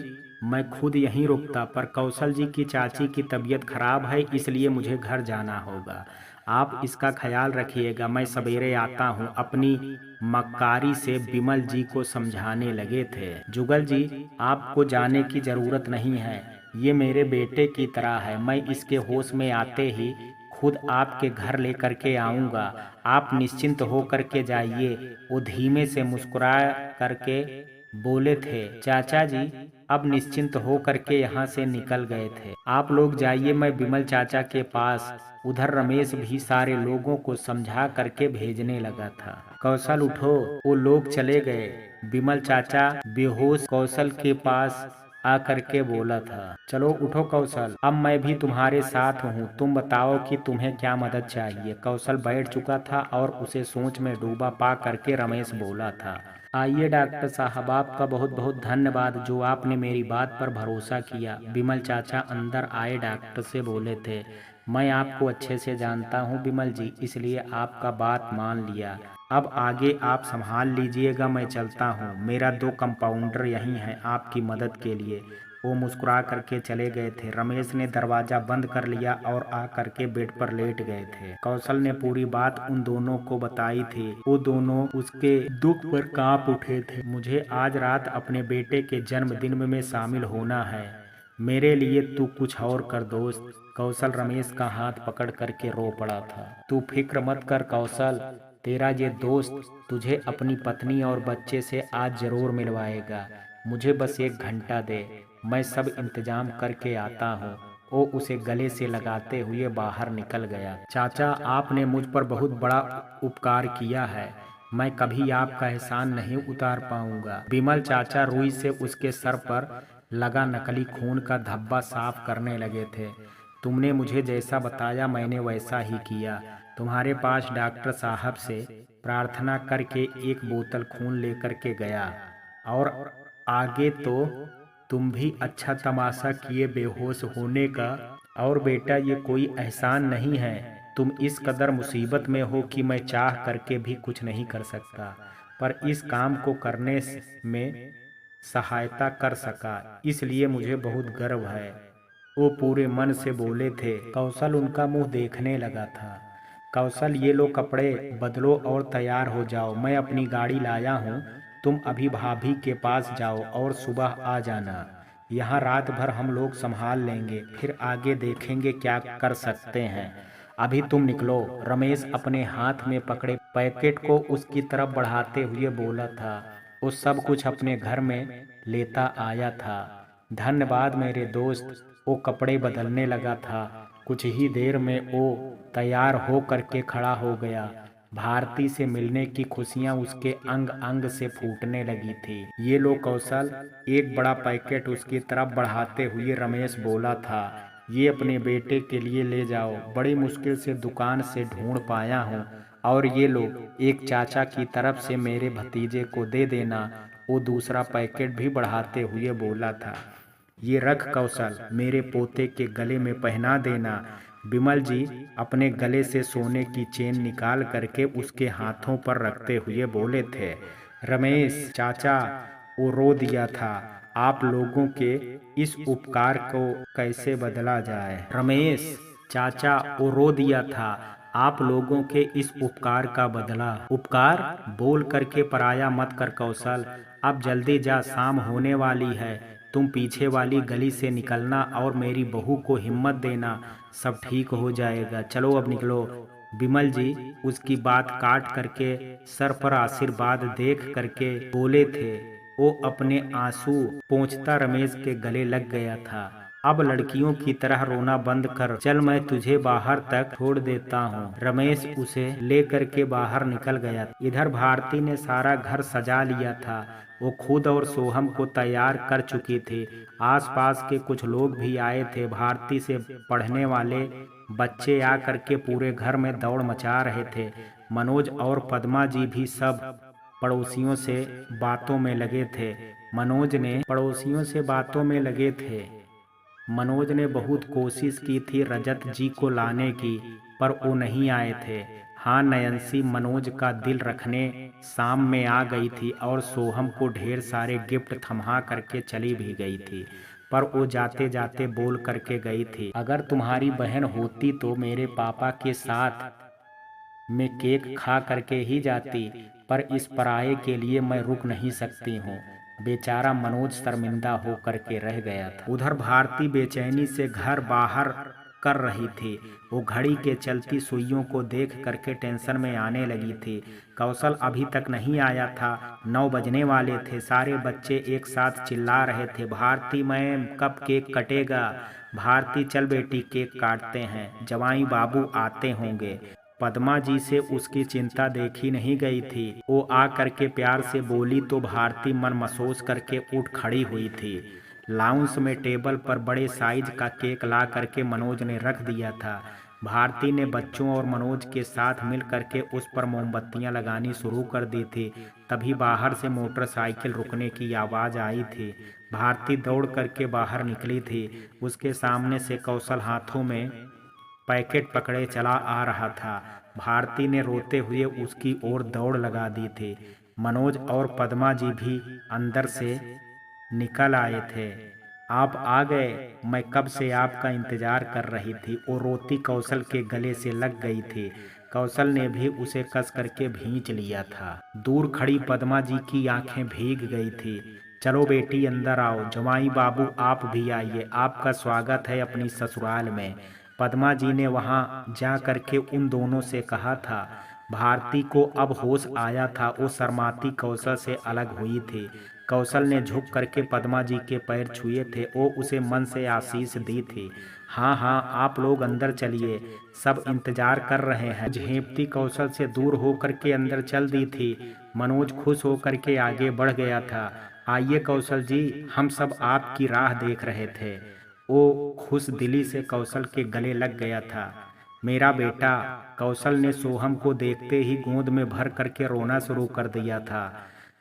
मैं खुद यहीं रुकता, पर कौशल जी की चाची की तबीयत खराब है, इसलिए मुझे घर जाना होगा। आप इसका ख्याल रखिएगा, मैं सवेरे आता हूँ। अपनी मक्कारी से विमल जी को समझाने लगे थे। जुगल जी, आपको जाने की जरूरत नहीं है, ये मेरे बेटे की तरह है, मैं इसके होश में आते ही खुद आपके घर लेकर के आऊँगा। आप निश्चिंत हो करके जाइए। वो धीमे से मुस्कुरा करके बोले थे। चाचा जी अब निश्चिंत हो करके यहाँ से निकल गए थे। आप लोग जाइए, मैं विमल चाचा के पास। उधर रमेश भी सारे लोगों को समझा करके भेजने लगा था। कौशल उठो, वो लोग चले गए। विमल चाचा बेहोश कौशल के पास आकर के बोला था। चलो उठो कौशल, अब मैं भी तुम्हारे साथ हूँ, तुम बताओ कि तुम्हें क्या मदद चाहिए? कौशल बैठ चुका था और उसे सोच में डूबा पा करके रमेश बोला था। आइए डॉक्टर साहब, आपका बहुत बहुत धन्यवाद जो आपने मेरी बात पर भरोसा किया। विमल चाचा अंदर आए डॉक्टर से बोले थे। मैं आपको अच्छे से जानता हूँ विमल जी, इसलिए आपका बात मान लिया। अब आगे आप संभाल लीजिएगा, मैं चलता हूँ। मेरा 2 कंपाउंडर यहीं हैं आपकी मदद के लिए। वो मुस्कुरा करके चले गए थे। रमेश ने दरवाजा बंद कर लिया और आ करके बेड पर लेट गए थे। कौशल ने पूरी बात उन दोनों को बताई थी। वो दोनों उसके दुख पर कांप उठे थे। मुझे आज रात अपने बेटे के जन्मदिन में शामिल होना है, मेरे लिए तू कुछ और कर दोस्त। कौशल रमेश का हाथ पकड़ करके रो पड़ा था। तू फिक्र मत कर कौशल, तेरा ये दोस्त तुझे अपनी पत्नी और बच्चे से आज जरूर मिलवाएगा। मुझे बस 1 घंटा दे, मैं सब इंतजाम करके आता हूँ। वो उसे गले से लगाते हुए बाहर निकल गया। चाचा, आपने मुझ पर बहुत बड़ा उपकार किया है, मैं कभी आपका एहसान नहीं उतार पाऊंगा। विमल चाचा रुई से उसके सर पर लगा नकली खून का धब्बा साफ करने लगे थे। तुमने मुझे जैसा बताया मैंने वैसा ही किया। तुम्हारे पास डॉक्टर साहब से प्रार्थना करके 1 बोतल खून लेकर के गया और आगे तो तुम भी अच्छा तमाशा किए बेहोश होने का। और बेटा, ये कोई एहसान नहीं है, तुम इस कदर मुसीबत में हो कि मैं चाह करके भी कुछ नहीं कर सकता, पर इस काम को करने में सहायता कर सका, इसलिए मुझे बहुत गर्व है। वो पूरे मन से बोले थे। कौशल उनका मुंह देखने लगा था। कौशल, ये लो कपड़े बदलो और तैयार हो जाओ, मैं अपनी गाड़ी लाया हूँ। तुम अभी भाभी के पास जाओ और सुबह आ जाना। यहाँ रात भर हम लोग संभाल लेंगे, फिर आगे देखेंगे क्या कर सकते हैं। अभी तुम निकलो। रमेश अपने हाथ में पकड़े पैकेट को उसकी तरफ बढ़ाते हुए बोला था। वो सब कुछ अपने घर में लेता आया था। धन्यवाद मेरे दोस्त। वो कपड़े बदलने लगा था। कुछ ही देर में वो तैयार हो करके खड़ा हो गया। भारती से मिलने की खुशियां उसके अंग अंग से फूटने लगी थी। ये लो कौशल, एक बड़ा पैकेट उसकी तरफ बढ़ाते हुए रमेश बोला था। ये अपने बेटे के लिए ले जाओ, बड़ी मुश्किल से दुकान से ढूंढ पाया हूँ। और ये लो, एक चाचा की तरफ से मेरे भतीजे को दे देना। वो दूसरा पैकेट भी बढ़ाते हुए बोला था। ये रख कौशल, मेरे पोते के गले में पहना देना। विमल जी अपने गले से सोने की चेन निकाल करके उसके हाथों पर रखते हुए बोले थे। रमेश चाचा, वो रो दिया था। आप लोगों के इस उपकार को कैसे बदला जाए। रमेश चाचा, वो रो दिया था। आप लोगों के इस उपकार का बदला। उपकार बोल करके पराया मत कर कौशल। अब जल्दी जा, शाम होने वाली है। तुम पीछे वाली गली से निकलना और मेरी बहू को हिम्मत देना, सब ठीक हो जाएगा। चलो अब निकलो। विमल जी उसकी बात काट करके सर पर आशीर्वाद देख करके बोले थे। वो अपने आंसू पोंछता रमेश के गले लग गया था। अब लड़कियों की तरह रोना बंद कर, चल मैं तुझे बाहर तक छोड़ देता हूँ। रमेश उसे ले करके बाहर निकल गया। इधर भारती ने सारा घर सजा लिया था। वो खुद और सोहम को तैयार कर चुकी थी। आसपास के कुछ लोग भी आए थे। भारती से पढ़ने वाले बच्चे आ करके पूरे घर में दौड़ मचा रहे थे। मनोज और पद्मा जी भी सब पड़ोसियों से बातों में लगे थे। मनोज ने बहुत कोशिश की थी रजत जी को लाने की, पर वो नहीं आए थे। हाँ, नयंसी मनोज का दिल रखने शाम में आ गई थी और सोहम को ढेर सारे गिफ्ट थमा करके चली भी गई थी। पर वो जाते जाते बोल करके गई थी, अगर तुम्हारी बहन होती तो मेरे पापा के साथ मैं केक खा करके ही जाती, पर इस पराये के लिए मैं रुक नहीं सकती हूँ। बेचारा मनोज शर्मिंदा हो करके रह गया था। उधर भारती बेचैनी से घर बाहर कर रही थी। वो घड़ी के चलती सुइयों को देख करके टेंशन में आने लगी थी। कौशल अभी तक नहीं आया था। 9 बजने वाले थे। सारे बच्चे एक साथ चिल्ला रहे थे, भारती मैम कब केक कटेगा। भारती चल बेटी केक काटते हैं, जवाई बाबू आते होंगे। पद्मा जी से उसकी चिंता देखी नहीं गई थी। वो आ करके प्यार से बोली तो भारती मन महसूस करके उठ खड़ी हुई थी। लाउंज में टेबल पर बड़े साइज का केक ला करके मनोज ने रख दिया था। भारती ने बच्चों और मनोज के साथ मिल करके उस पर मोमबत्तियां लगानी शुरू कर दी थी। तभी बाहर से मोटरसाइकिल रुकने की आवाज़ आई थी। भारती दौड़ करके बाहर निकली थी। उसके सामने से कौशल हाथों में पैकेट पकड़े चला आ रहा था। भारती ने रोते हुए उसकी ओर दौड़ लगा दी थी। मनोज और पद्मा जी भी अंदर से निकल आए थे। आप आ गए, मैं कब से आपका इंतजार कर रही थी। वो रोती कौशल के गले से लग गई थी। कौशल ने भी उसे कस करके भींच लिया था। दूर खड़ी पद्मा जी की आंखें भीग गई थी। चलो बेटी अंदर आओ, जमाई बाबू आप भी आइए, आपका स्वागत है अपनी ससुराल में। पद्मा जी ने वहां जा करके उन दोनों से कहा था। भारती को अब होश आया था। वो शर्माती कौशल से अलग हुई थी। कौशल ने झुक करके पद्मा जी के पैर छुए थे। वो उसे मन से आशीष दी थी। हाँ हाँ, आप लोग अंदर चलिए, सब इंतजार कर रहे हैं। झेपती कौशल से दूर होकर के अंदर चल दी थी। मनोज खुश होकर के आगे बढ़ गया था। आइए कौशल जी, हम सब आपकी राह देख रहे थे। वो खुश दिली से कौशल के गले लग गया था। मेरा बेटा। कौशल ने सोहम को देखते ही गोद में भर करके रोना शुरू कर दिया था।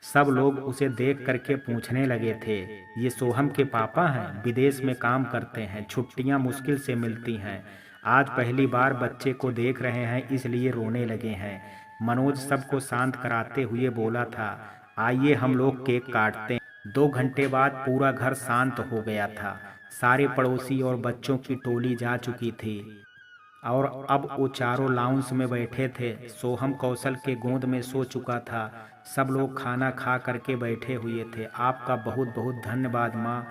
सब लोग उसे देख करके पूछने लगे थे, ये सोहम के पापा हैं? विदेश में काम करते हैं, छुट्टियां मुश्किल से मिलती हैं। आज पहली बार बच्चे को देख रहे हैं, इसलिए रोने लगे हैं। मनोज सबको शांत कराते हुए बोला था, आइए हम लोग केक काटते हैं। 2 घंटे बाद पूरा घर शांत हो गया था। सारे पड़ोसी और बच्चों की टोली जा चुकी थी और अब वो चारों लाउंज में बैठे थे। सोहम कौशल के गोद में सो चुका था। सब लोग खाना खा करके बैठे हुए थे। आपका बहुत बहुत धन्यवाद माँ,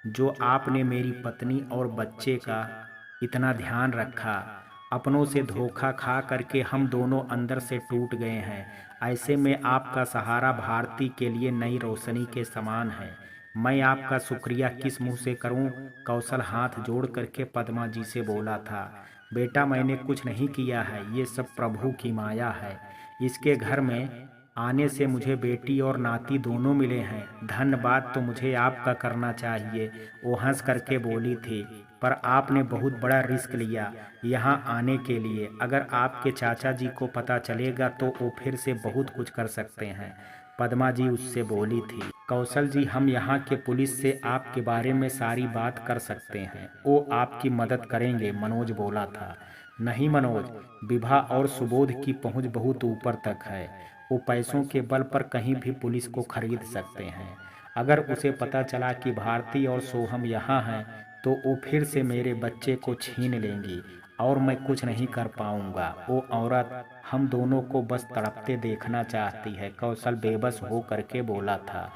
जो आपने मेरी पत्नी और बच्चे का इतना ध्यान रखा। अपनों से धोखा खा करके हम दोनों अंदर से टूट गए हैं। ऐसे में आपका सहारा भारती के लिए नई रोशनी के समान है। मैं आपका शुक्रिया किस मुंह से करूं? कौशल हाथ जोड़ करके पद्मा जी से बोला था। बेटा, मैंने कुछ नहीं किया है, ये सब प्रभु की माया है। इसके घर में आने से मुझे बेटी और नाती दोनों मिले हैं। धन्यवाद तो मुझे आपका करना चाहिए, वो हंस करके बोली थी। पर आपने बहुत बड़ा रिस्क लिया यहाँ आने के लिए। अगर आपके चाचा जी को पता चलेगा तो वो फिर से बहुत कुछ कर सकते हैं। पद्मा जी उससे बोली थी। कौशल जी, हम यहाँ के पुलिस से आपके बारे में सारी बात कर सकते हैं, वो आपकी मदद करेंगे, मनोज बोला था। नहीं मनोज, विभा और सुबोध की पहुँच बहुत ऊपर तक है। वो पैसों के बल पर कहीं भी पुलिस को खरीद सकते हैं। अगर उसे पता चला कि भारती और सोहम यहाँ हैं तो वो फिर से मेरे बच्चे को छीन लेंगी और मैं कुछ नहीं कर पाऊंगा। वो औरत हम दोनों को बस तड़पते देखना चाहती है, कौशल बेबस हो करके बोला था।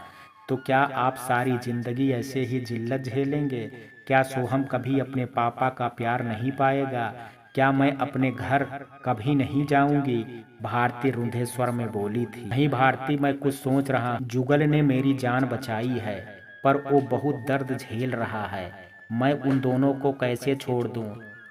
तो क्या आप सारी जिंदगी ऐसे ही जिल्लत झेलेंगे? क्या सोहम कभी अपने पापा का प्यार नहीं पाएगा? क्या मैं अपने घर कभी नहीं जाऊंगी? भारती रुंधे स्वर में बोली थी। नहीं भारती, मैं कुछ सोच रहा। जुगल ने मेरी जान बचाई है, पर वो बहुत दर्द झेल रहा है। मैं उन दोनों को कैसे छोड़ दूं?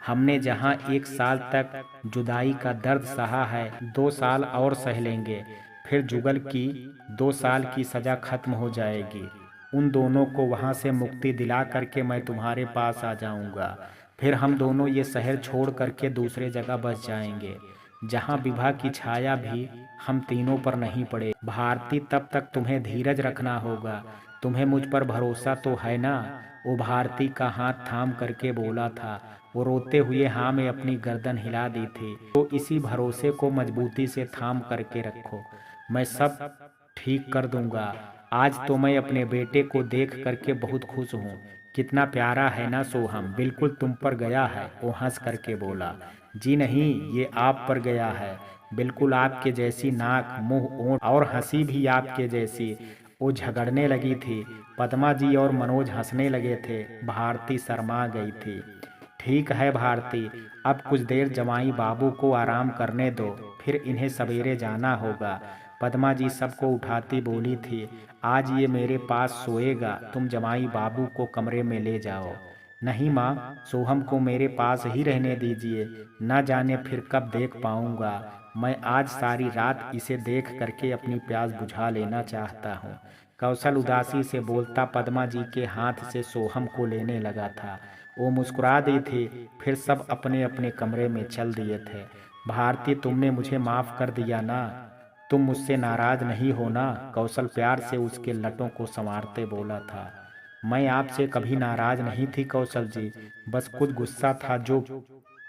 हमने जहां 1 साल तक जुदाई का दर्द सहा है, 2 साल और सह लेंगे, फिर जुगल की 2 साल की सजा खत्म हो जाएगी। उन दोनों को वहां से मुक्ति दिला करके मैं तुम्हारे पास आ जाऊंगा। फिर हम दोनों ये शहर छोड़ करके दूसरे जगह बस जाएंगे, जहां विवाह की छाया भी हम तीनों पर नहीं पड़े। भारती, तब तक तुम्हें धीरज रखना होगा। तुम्हें मुझ पर भरोसा तो है ना? वो भारती का हाथ थाम करके बोला था। वो रोते हुए हाँ में अपनी गर्दन हिला दी थी। तो इसी भरोसे को मजबूती से थाम करके रखो, मैं सब ठीक कर दूंगा। आज तो मैं अपने बेटे को देख करके बहुत खुश हूँ। कितना प्यारा है ना सोहम, बिल्कुल तुम पर गया है, वो हंस करके बोला। जी नहीं, ये आप पर गया है, बिल्कुल आपके जैसी नाक, मुंह, ओंठ और हंसी भी आपके जैसी। वो झगड़ने लगी थी। पद्मा जी और मनोज हंसने लगे थे। भारती शर्मा गई थी। ठीक है भारती, अब कुछ देर जमाई बाबू को आराम करने दो, फिर इन्हें सवेरे जाना होगा। पद्मा जी सबको उठाती बोली थी, आज ये मेरे पास सोएगा, तुम जमाई बाबू को कमरे में ले जाओ। नहीं माँ, सोहम को मेरे पास ही रहने दीजिए, न जाने फिर कब देख पाऊंगा। मैं आज सारी रात इसे देख करके अपनी प्यास बुझा लेना चाहता हूँ। कौशल उदासी से बोलता पद्मा जी के हाथ से सोहम को लेने लगा था। वो मुस्कुरा दी थी। फिर सब अपने अपने कमरे में चल दिए थे। भारती, तुमने मुझे माफ कर दिया ना? तुम मुझसे नाराज नहीं हो ना? कौशल प्यार से उसके लटों को संवारते बोला था। मैं आपसे कभी नाराज नहीं थी कौशल जी, बस कुछ गुस्सा था जो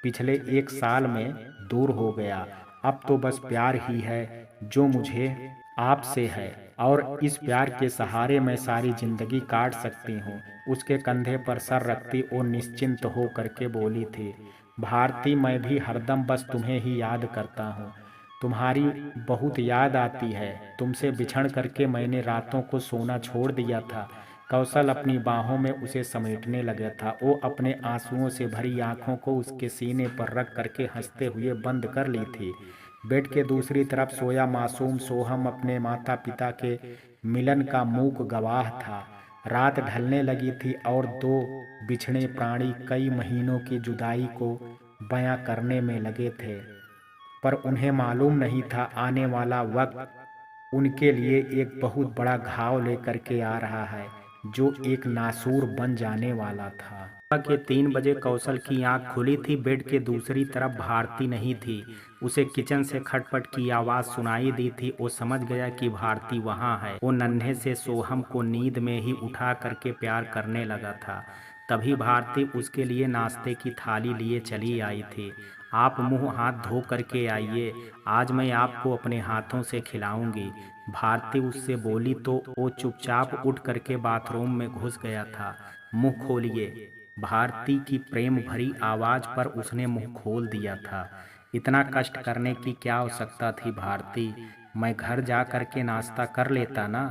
पिछले 1 साल में दूर हो गया। अब तो बस प्यार ही है जो मुझे आपसे है। और इस प्यार के सहारे मैं सारी जिंदगी काट सकती हूँ। उसके कंधे पर सर रखती वो निश्चिंत हो करके बोली थी, भारती मैं भी हरदम बस तुम्हें ही याद करता हूँ। तुम्हारी बहुत याद आती है। तुमसे बिछड़ करके मैंने रातों को सोना छोड़ दिया था। कौशल अपनी बाहों में उसे समेटने लगा था। वो अपने आंसुओं से भरी आंखों को उसके सीने पर रख करके हंसते हुए बंद कर ली थी। बेड के दूसरी तरफ सोया मासूम सोहम अपने माता पिता के मिलन का मूक गवाह था। रात ढलने लगी थी और दो बिछड़े प्राणी कई महीनों की जुदाई को बयां करने में लगे थे, पर उन्हें मालूम नहीं था आने वाला वक्त उनके लिए एक बहुत बड़ा घाव लेकर के आ रहा है, जो एक नासूर बन जाने वाला था। सुबह के 3 बजे कौशल की आंख खुली थी। बेड के दूसरी तरफ भारती नहीं थी। उसे किचन से खटपट की आवाज़ सुनाई दी थी। वो समझ गया कि भारती वहाँ है। वो नन्हे से सोहम को नींद में ही उठा करके प्यार करने लगा था। तभी भारती उसके लिए नाश्ते की थाली लिए चली आई थी। आप मुंह हाथ धो करके आइए, आज मैं आपको अपने हाथों से खिलाऊंगी। भारती उससे बोली तो वो चुपचाप उठ करके बाथरूम में घुस गया था। मुंह खोलिए। भारती की प्रेम भरी आवाज पर उसने मुंह खोल दिया था। इतना कष्ट करने की क्या आवश्यकता थी भारती? मैं घर जा करके नाश्ता कर लेता ना।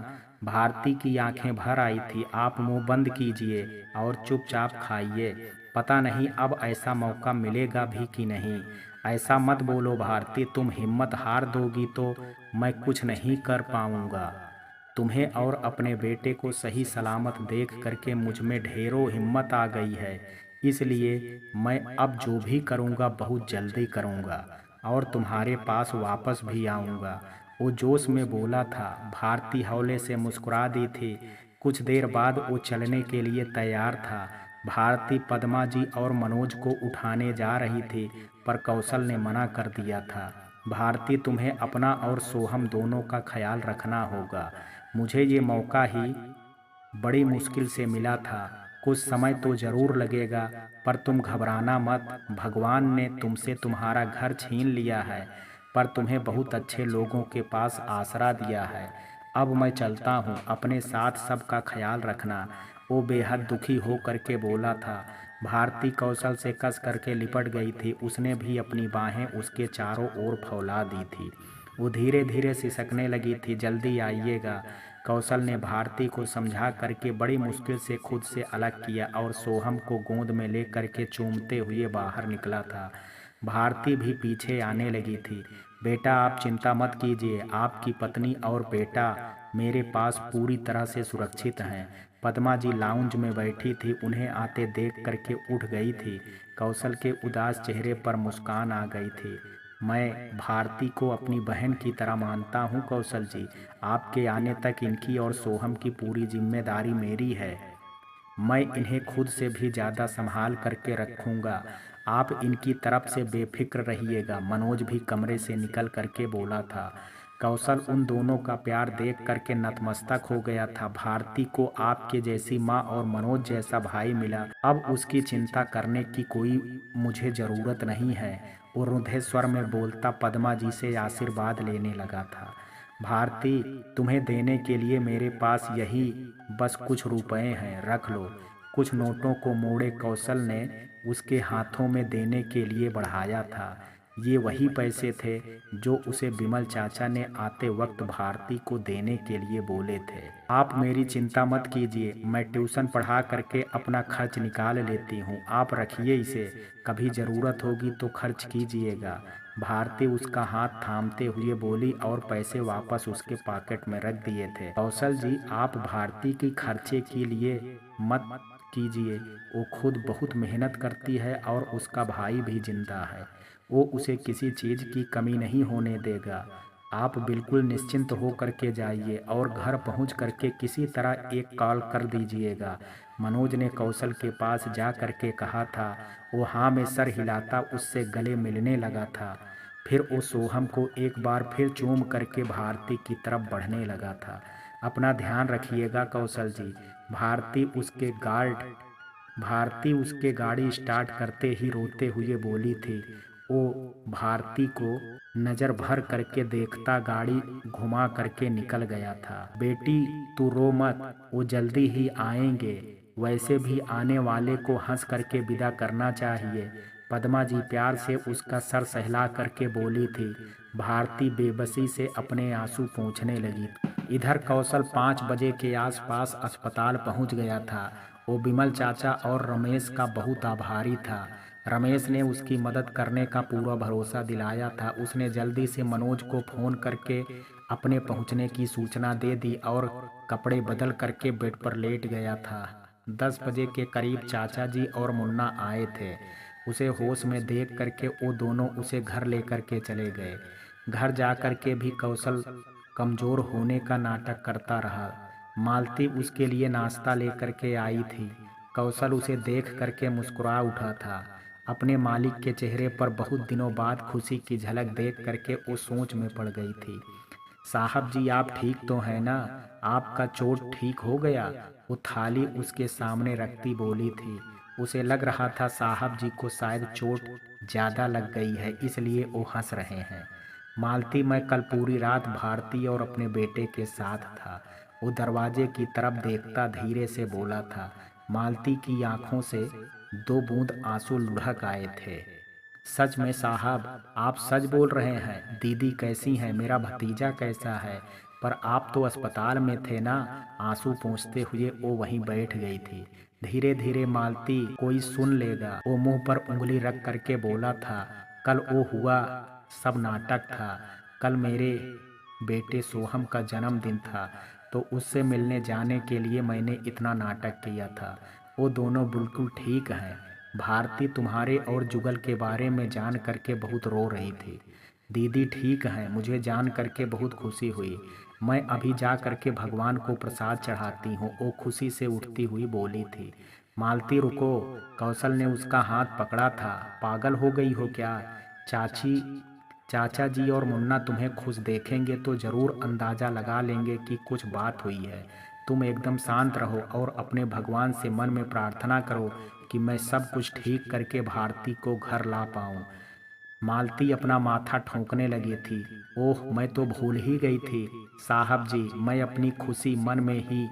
भारती की आंखें भर आई थी। आप मुंह बंद कीजिए और चुपचाप खाइए। पता नहीं अब ऐसा मौका मिलेगा भी कि नहीं। ऐसा मत बोलो भारती, तुम हिम्मत हार दोगी तो मैं कुछ नहीं कर पाऊंगा। तुम्हें और अपने बेटे को सही सलामत देख करके मुझ में ढेरों हिम्मत आ गई है। इसलिए मैं अब जो भी करूँगा बहुत जल्दी करूँगा और तुम्हारे पास वापस भी आऊँगा। वो जोश में बोला था। भारती हौले से मुस्कुरा दी थी। कुछ देर बाद वो चलने के लिए तैयार था। भारती पद्मा जी और मनोज को उठाने जा रही थी, पर कौशल ने मना कर दिया था। भारती, तुम्हें अपना और सोहम दोनों का ख्याल रखना होगा। मुझे ये मौका ही बड़ी मुश्किल से मिला था। कुछ समय तो जरूर लगेगा, पर तुम घबराना मत। भगवान ने तुमसे तुम्हारा घर छीन लिया है, पर तुम्हें बहुत अच्छे लोगों के पास आसरा दिया है। अब मैं चलता हूँ, अपने साथ सबका ख्याल रखना। वो बेहद दुखी हो करके बोला था। भारती कौशल से कस करके लिपट गई थी। उसने भी अपनी बाहें उसके चारों ओर फैला दी थी। वो धीरे धीरे सिसकने लगी थी। जल्दी आइएगा। कौशल ने भारती को समझा करके बड़ी मुश्किल से खुद से अलग किया और सोहम को गोद में ले करके चूमते हुए बाहर निकला था। भारती भी पीछे आने लगी थी। बेटा, आप चिंता मत कीजिए, आपकी पत्नी और बेटा मेरे पास पूरी तरह से सुरक्षित हैं। पद्मा जी लाउंज में बैठी थी। उन्हें आते देख करके उठ गई थी। कौशल के उदास चेहरे पर मुस्कान आ गई थी। मैं भारती को अपनी बहन की तरह मानता हूँ कौशल जी। आपके आने तक इनकी और सोहम की पूरी जिम्मेदारी मेरी है। मैं इन्हें खुद से भी ज़्यादा संभाल करके रखूँगा। आप इनकी तरफ से बेफिक्र रहिएगा। मनोज भी कमरे से निकल करके बोला था। कौशल उन दोनों का प्यार देख करके नतमस्तक हो गया था। भारती को आपके जैसी माँ और मनोज जैसा भाई मिला। अब उसकी चिंता करने की कोई मुझे ज़रूरत नहीं है। वो रुंधे स्वर में बोलता पद्मा जी से आशीर्वाद लेने लगा था। भारती, तुम्हें देने के लिए मेरे पास यही बस कुछ रुपए हैं, रख लो। कुछ नोटों को मोड़े कौशल ने उसके हाथों में देने के लिए बढ़ाया था। ये वही पैसे थे जो उसे बिमल चाचा ने आते वक्त भारती को देने के लिए बोले थे। आप मेरी चिंता मत कीजिए, मैं ट्यूशन पढ़ा करके अपना खर्च निकाल लेती हूँ। आप रखिए इसे, कभी ज़रूरत होगी तो खर्च कीजिएगा। भारती उसका हाथ थामते हुए बोली और पैसे वापस उसके पॉकेट में रख दिए थे। कौशल जी, आप भारती की खर्चे के लिए मत कीजिए। वो खुद बहुत मेहनत करती है और उसका भाई भी जिंदा है। वो उसे किसी चीज़ की कमी नहीं होने देगा। आप बिल्कुल निश्चिंत हो करके जाइए और घर पहुंच करके किसी तरह एक कॉल कर दीजिएगा। मनोज ने कौशल के पास जा करके कहा था। वो हाँ में सर हिलाता उससे गले मिलने लगा था। फिर वो सोहम को एक बार फिर चूम करके भारती की तरफ बढ़ने लगा था। अपना ध्यान रखिएगा कौशल जी। भारती उसके गाड़ी स्टार्ट करते ही रोते हुए बोली थी। वो भारती को नजर भर करके देखता गाड़ी घुमा करके निकल गया था। बेटी तू रो मत, वो जल्दी ही आएंगे, वैसे भी आने वाले को हंस करके विदा करना चाहिए, पद्मा जी प्यार से उसका सर सहला करके बोली थी। भारती बेबसी से अपने आंसू पोंछने लगी। इधर कौशल 5 बजे के आसपास अस्पताल पहुंच गया था। वो विमल चाचा और रमेश का बहुत आभारी था। रमेश ने उसकी मदद करने का पूरा भरोसा दिलाया था। उसने जल्दी से मनोज को फ़ोन करके अपने पहुंचने की सूचना दे दी और कपड़े बदल करके बेड पर लेट गया था। 10 बजे के करीब चाचा जी और मुन्ना आए थे। उसे होश में देख करके वो दोनों उसे घर लेकर के चले गए। घर जा कर के भी कौशल कमज़ोर होने का नाटक करता रहा। मालती उसके लिए नाश्ता लेकर के आई थी। कौशल उसे देख करके मुस्कुरा उठा था। अपने मालिक के चेहरे पर बहुत दिनों बाद खुशी की झलक देख करके वो सोच में पड़ गई थी। साहब जी आप ठीक तो हैं ना? आपका चोट ठीक हो गया? वो थाली उसके सामने रखती बोली थी। उसे लग रहा था साहब जी को शायद चोट ज़्यादा लग गई है, इसलिए वो हंस रहे हैं। मालती मैं कल पूरी रात भारती और अपने बेटे के साथ था। वो दरवाजे की तरफ देखता धीरे से बोला था। मालती की आंखों से 2 बूंद आंसू लुढ़क आए थे। सच में साहब आप सच बोल रहे हैं? दीदी कैसी हैं? मेरा भतीजा कैसा है? पर आप तो अस्पताल में थे ना? आंसू पोंछते हुए वो वहीं बैठ गई थी। धीरे धीरे मालती कोई सुन लेगा, वो मुंह पर उंगली रख करके बोला था। कल वो हुआ सब नाटक था। कल मेरे बेटे सोहम का जन्मदिन था, तो उससे मिलने जाने के लिए मैंने इतना नाटक किया था। वो दोनों बिल्कुल ठीक हैं। भारती तुम्हारे और जुगल के बारे में जान करके बहुत रो रही थी। दीदी ठीक हैं, मुझे जान करके बहुत खुशी हुई। मैं अभी जा करके भगवान को प्रसाद चढ़ाती हूँ, वो खुशी से उठती हुई बोली थी। मालती रुको, कौशल ने उसका हाथ पकड़ा था। पागल हो गई हो क्या? चाची चाचा जी और मुन्ना तुम्हें खुश देखेंगे तो ज़रूर अंदाज़ा लगा लेंगे कि कुछ बात हुई है। तुम एकदम शांत रहो और अपने भगवान से मन में प्रार्थना करो कि मैं सब कुछ ठीक करके भारती को घर ला पाऊँ। मालती अपना माथा ठोंकने लगी थी। ओह मैं तो भूल ही गई थी। साहब जी मैं अपनी खुशी मन में ही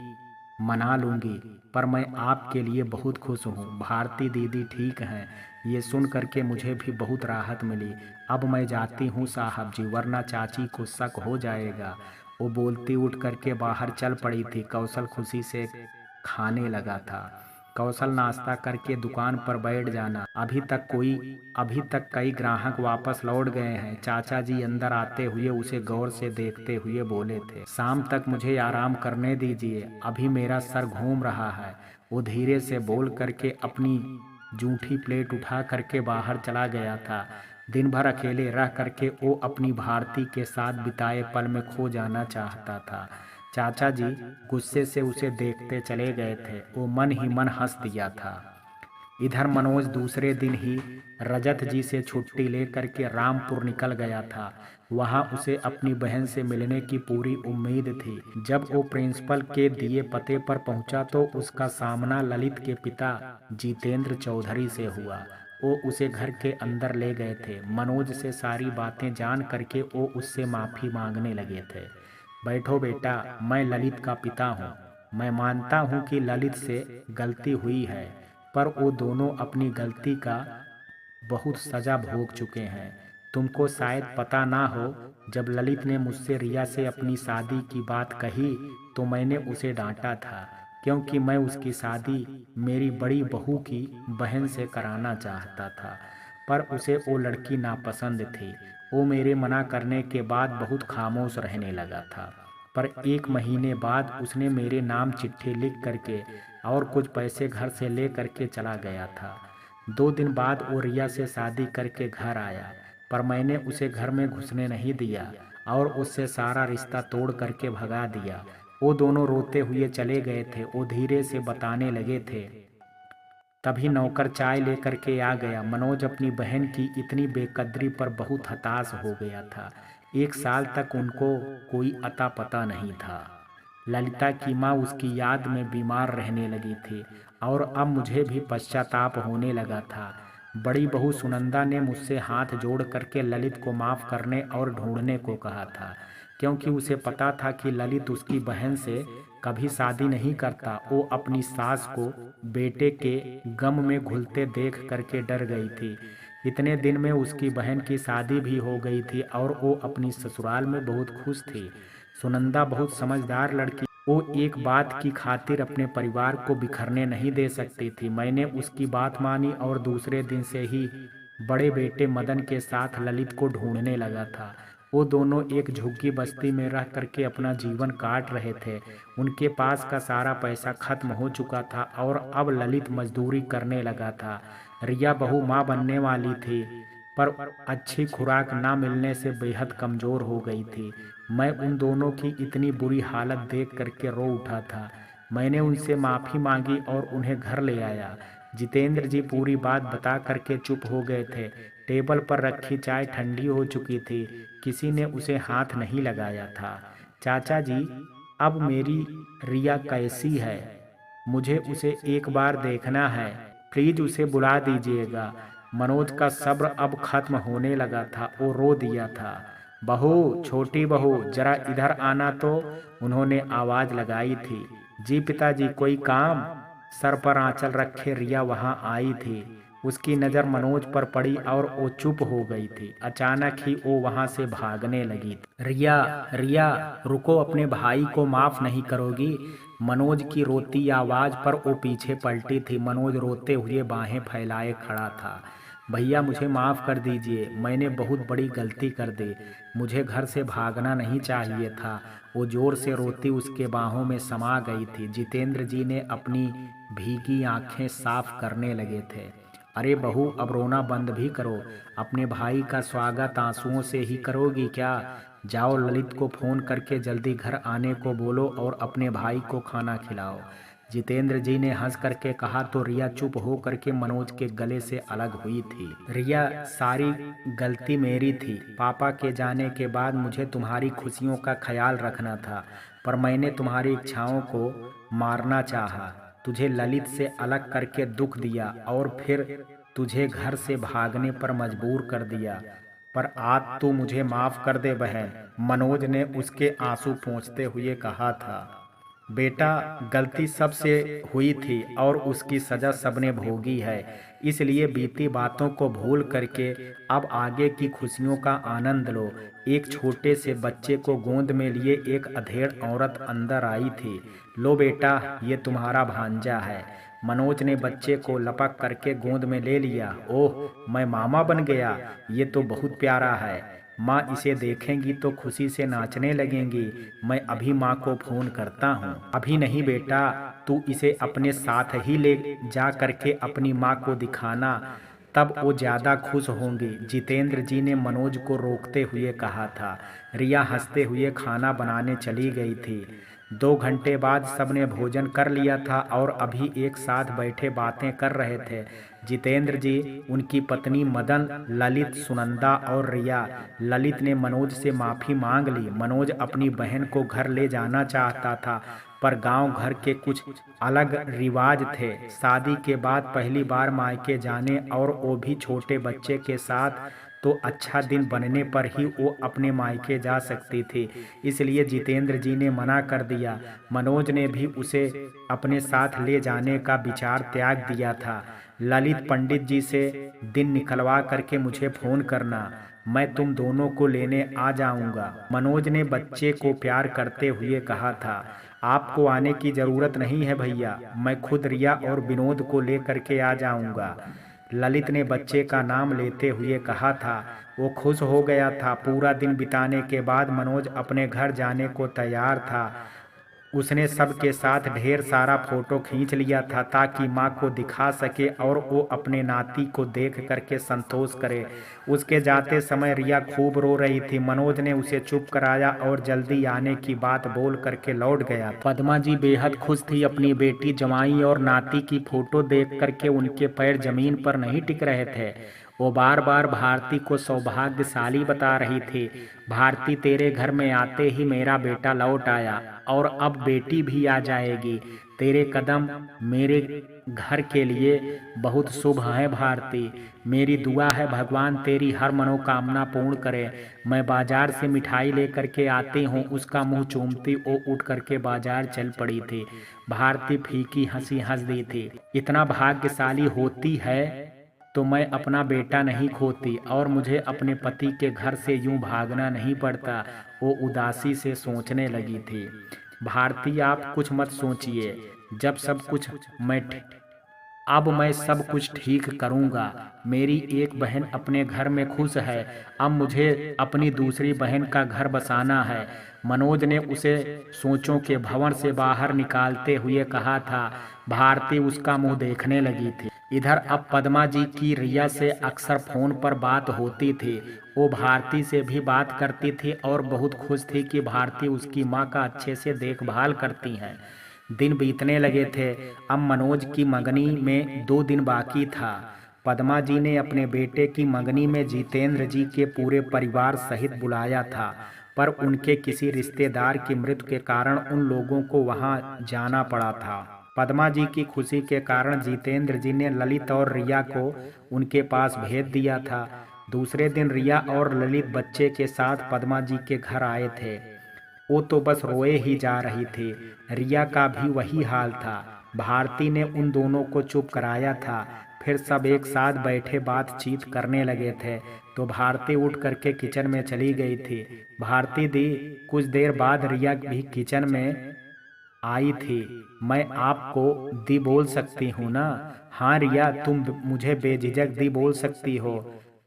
मना लूँगी, पर मैं आपके लिए बहुत खुश हूँ। भारती दीदी ठीक हैं, ये सुन करके मुझे भी बहुत राहत मिली। अब मैं जाती हूँ साहब जी, वरना चाची को शक हो जाएगा। वो बोलती उठ करके बाहर चल पड़ी थी। कौशल खुशी से खाने लगा था। कौशल नाश्ता करके दुकान पर बैठ जाना। अभी तक कई ग्राहक वापस लौट गए हैं। चाचा जी अंदर आते हुए उसे गौर से देखते हुए बोले थे। शाम तक मुझे आराम करने दीजिए, अभी मेरा सर घूम रहा है। वो धीरे से बोल करके अपनी जूठी प्लेट उठा करके बाहर चला गया था। दिन भर अकेले रह करके वो अपनी भारती के साथ बिताए पल में खो जाना चाहता था। चाचा जी गुस्से से उसे देखते चले गए थे। वो मन ही मन हंस दिया था। इधर मनोज दूसरे दिन ही रजत जी से छुट्टी लेकर के रामपुर निकल गया था। वहां उसे अपनी बहन से मिलने की पूरी उम्मीद थी। जब वो प्रिंसिपल के दिए पते पर पहुंचा तो उसका सामना ललित के पिता जितेंद्र चौधरी से हुआ। वो उसे घर के अंदर ले गए थे। मनोज से सारी बातें जान करके वो उससे माफ़ी मांगने लगे थे। बैठो बेटा, मैं ललित का पिता हूँ। मैं मानता हूँ कि ललित से गलती हुई है, पर वो दोनों अपनी गलती का बहुत सजा भोग चुके हैं। तुमको शायद पता ना हो, जब ललित ने मुझसे रिया से अपनी शादी की बात कही तो मैंने उसे डांटा था, क्योंकि मैं उसकी शादी मेरी बड़ी बहू की बहन से कराना चाहता था। पर उसे वो लड़की नापसंद थी। वो मेरे मना करने के बाद बहुत खामोश रहने लगा था। पर 1 महीने बाद उसने मेरे नाम चिट्ठी लिख करके और कुछ पैसे घर से ले करके चला गया था। 2 दिन बाद वो रिया से शादी करके घर आया, पर मैंने उसे घर में घुसने नहीं दिया और उससे सारा रिश्ता तोड़ करके भगा दिया। वो दोनों रोते हुए चले गए थे। वो धीरे से बताने लगे थे। तभी नौकर चाय लेकर के आ गया। मनोज अपनी बहन की इतनी बेकदरी पर बहुत हताश हो गया था। 1 साल तक उनको कोई अता पता नहीं था। ललिता की माँ उसकी याद में बीमार रहने लगी थी और अब मुझे भी पश्चाताप होने लगा था। बड़ी बहू सुनंदा ने मुझसे हाथ जोड़ करके ललित को माफ़ करने और ढूंढने को कहा था, क्योंकि उसे पता था कि ललित उसकी बहन से कभी शादी नहीं करता। वो अपनी सास को बेटे के गम में घुलते देख करके डर गई थी। इतने दिन में उसकी बहन की शादी भी हो गई थी और वो अपनी ससुराल में बहुत खुश थी। सुनंदा बहुत समझदार लड़की, वो एक बात की खातिर अपने परिवार को बिखरने नहीं दे सकती थी। मैंने उसकी बात मानी और दूसरे दिन से ही बड़े बेटे मदन के साथ ललित को ढूंढने लगा था। वो दोनों एक झुग्गी बस्ती में रह करके अपना जीवन काट रहे थे। उनके पास का सारा पैसा खत्म हो चुका था और अब ललित मजदूरी करने लगा था। रिया बहू माँ बनने वाली थी, पर अच्छी खुराक ना मिलने से बेहद कमज़ोर हो गई थी। मैं उन दोनों की इतनी बुरी हालत देख करके रो उठा था। मैंने उनसे माफ़ी मांगी और उन्हें घर ले आया। जितेंद्र जी पूरी बात बता करके चुप हो गए थे। टेबल पर रखी चाय ठंडी हो चुकी थी, किसी ने उसे हाथ नहीं लगाया था। चाचा जी, अब मेरी रिया कैसी है? मुझे उसे एक बार देखना है, प्लीज उसे बुला दीजिएगा। मनोज का सब्र अब खत्म होने लगा था, वो रो दिया था। बहू, छोटी बहू, जरा इधर आना तो, उन्होंने आवाज लगाई थी। जी पिताजी, कोई काम? सर पर आंचल रखे रिया वहां आई थी। उसकी नज़र मनोज पर पड़ी और वो चुप हो गई थी। अचानक ही वो वहां से भागने लगी थी। रिया, रिया, रुको, अपने भाई को माफ नहीं करोगी? मनोज की रोती आवाज पर वो पीछे पलटी थी। मनोज रोते हुए बाहें फैलाए खड़ा था। भैया, मुझे माफ़ कर दीजिए, मैंने बहुत बड़ी गलती कर दी। मुझे घर से भागना नहीं चाहिए था। वो जोर से रोती उसके बाहों में समा गई थी। जितेंद्र जी ने अपनी भीगी आंखें साफ करने लगे थे। अरे बहू, अब रोना बंद भी करो। अपने भाई का स्वागत आंसुओं से ही करोगी क्या? जाओ, ललित को फ़ोन करके जल्दी घर आने को बोलो और अपने भाई को खाना खिलाओ। जितेंद्र जी ने हंस करके कहा तो रिया चुप हो करके मनोज के गले से अलग हुई थी। रिया, सारी गलती मेरी थी। पापा के जाने के बाद मुझे तुम्हारी खुशियों का ख्याल रखना था, पर मैंने तुम्हारी इच्छाओं को मारना चाहा। तुझे ललित से अलग करके दुख दिया और फिर तुझे घर से भागने पर मजबूर कर दिया। पर आज तू मुझे माफ कर दे बहन, मनोज ने उसके आंसू पोंछते हुए कहा था। बेटा, गलती सबसे हुई थी और उसकी सजा सबने भोगी है। इसलिए बीती बातों को भूल करके अब आगे की खुशियों का आनंद लो। एक छोटे से बच्चे को गोद में लिए एक अधेड़ औरत अंदर आई थी। लो बेटा, ये तुम्हारा भांजा है। मनोज ने बच्चे को लपक करके गोद में ले लिया। ओह, मैं मामा बन गया, ये तो बहुत प्यारा है। माँ इसे देखेंगी तो खुशी से नाचने लगेंगी। मैं अभी माँ को फोन करता हूँ। अभी नहीं बेटा, तू इसे अपने साथ ही ले जा करके अपनी माँ को दिखाना, तब वो ज़्यादा खुश होंगी। जितेंद्र जी ने मनोज को रोकते हुए कहा था। रिया हंसते हुए खाना बनाने चली गई थी। 2 घंटे बाद सबने भोजन कर लिया था और अभी एक साथ बैठे बातें कर रहे थे। जितेंद्र जी, उनकी पत्नी मदन, ललित, सुनंदा और रिया। ललित ने मनोज से माफ़ी मांग ली। मनोज अपनी बहन को घर ले जाना चाहता था, पर गांव घर के कुछ अलग रिवाज थे। शादी के बाद पहली बार मायके जाने और वो भी छोटे बच्चे के साथ, तो अच्छा दिन बनने पर ही वो अपने मायके जा सकती थी। इसलिए जितेंद्र जी ने मना कर दिया। मनोज ने भी उसे अपने साथ ले जाने का विचार त्याग दिया था। ललित, पंडित जी से दिन निकलवा करके मुझे फ़ोन करना, मैं तुम दोनों को लेने आ जाऊंगा। मनोज ने बच्चे को प्यार करते हुए कहा था। आपको आने की ज़रूरत नहीं है भैया, मैं खुद रिया और विनोद को ले करके आ जाऊंगा। ललित ने बच्चे का नाम लेते हुए कहा था। वो खुश हो गया था। पूरा दिन बिताने के बाद मनोज अपने घर जाने को तैयार था। उसने सबके साथ ढेर सारा फोटो खींच लिया था ताकि माँ को दिखा सके और वो अपने नाती को देख करके संतोष करे। उसके जाते समय रिया खूब रो रही थी। मनोज ने उसे चुप कराया और जल्दी आने की बात बोल करके लौट गया। पद्मा जी बेहद खुश थी। अपनी बेटी, जमाई और नाती की फोटो देख करके उनके पैर जमीन पर नहीं टिक रहे थे। वो बार बार भारती को सौभाग्यशाली बता रही थी। भारती, तेरे घर में आते ही मेरा बेटा लौट आया और अब बेटी भी आ जाएगी। तेरे कदम मेरे घर के लिए बहुत शुभ है भारती। मेरी दुआ है भगवान तेरी हर मनोकामना पूर्ण करे। मैं बाजार से मिठाई लेकर के आती हूँ। उसका मुंह चूमती वो उठ करके बाजार चल पड़ी थी। भारती फीकी हंसी हंस दी थी। इतना भाग्यशाली होती है तो मैं अपना बेटा नहीं खोती और मुझे अपने पति के घर से यूं भागना नहीं पड़ता, वो उदासी से सोचने लगी थी। भारती आप कुछ मत सोचिए, जब सब कुछ मैं अब मैं सब कुछ ठीक करूंगा। मेरी एक बहन अपने घर में खुश है, अब मुझे अपनी दूसरी बहन का घर बसाना है। मनोज ने उसे सोचों के भंवर से बाहर निकालते हुए कहा था। भारती उसका मुंह देखने लगी थी। इधर अब पद्मा जी की रिया से अक्सर फोन पर बात होती थी। वो भारती से भी बात करती थी और बहुत खुश थी कि भारती उसकी माँ का अच्छे से देखभाल करती हैं। दिन बीतने लगे थे। अब मनोज की मंगनी में 2 दिन बाकी था। पद्मा जी ने अपने बेटे की मंगनी में जितेंद्र जी के पूरे परिवार सहित बुलाया था, पर उनके किसी रिश्तेदार की मृत्यु के कारण उन लोगों को वहां जाना पड़ा था। पद्मा जी की खुशी के कारण जितेंद्र जी ने ललित और रिया को उनके पास भेज दिया था। दूसरे दिन रिया और ललित बच्चे के साथ पद्मा जी के घर आए थे। वो तो बस रोए ही जा रही थी। रिया का भी वही हाल था। भारती ने उन दोनों को चुप कराया था। फिर सब एक साथ बैठे बातचीत करने लगे थे तो भारती उठ करके किचन में चली गई थी। भारती दी। कुछ देर बाद रिया भी किचन में आई थी। मैं आपको दी बोल सकती हूँ ना? हाँ रिया, तुम मुझे बेझिझक दी बोल सकती हो।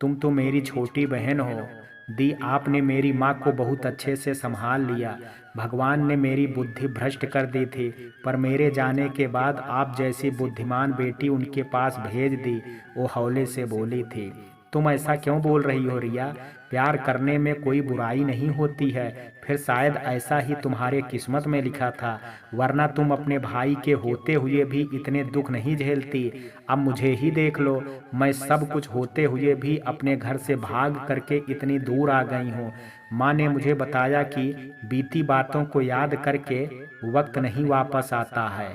तुम तो मेरी छोटी बहन हो। दी, आपने मेरी माँ को बहुत अच्छे से संभाल लिया। भगवान ने मेरी बुद्धि भ्रष्ट कर दी थी, पर मेरे जाने के बाद आप जैसी बुद्धिमान बेटी उनके पास भेज दी। वो हौले से बोली थी। तुम ऐसा क्यों बोल रही हो रिया? प्यार करने में कोई बुराई नहीं होती है। फिर शायद ऐसा ही तुम्हारे किस्मत में लिखा था, वरना तुम अपने भाई के होते हुए भी इतने दुख नहीं झेलती। अब मुझे ही देख लो, मैं सब कुछ होते हुए भी अपने घर से भाग करके इतनी दूर आ गई हूँ। माँ ने मुझे बताया कि बीती बातों को याद करके वक्त नहीं वापस आता है,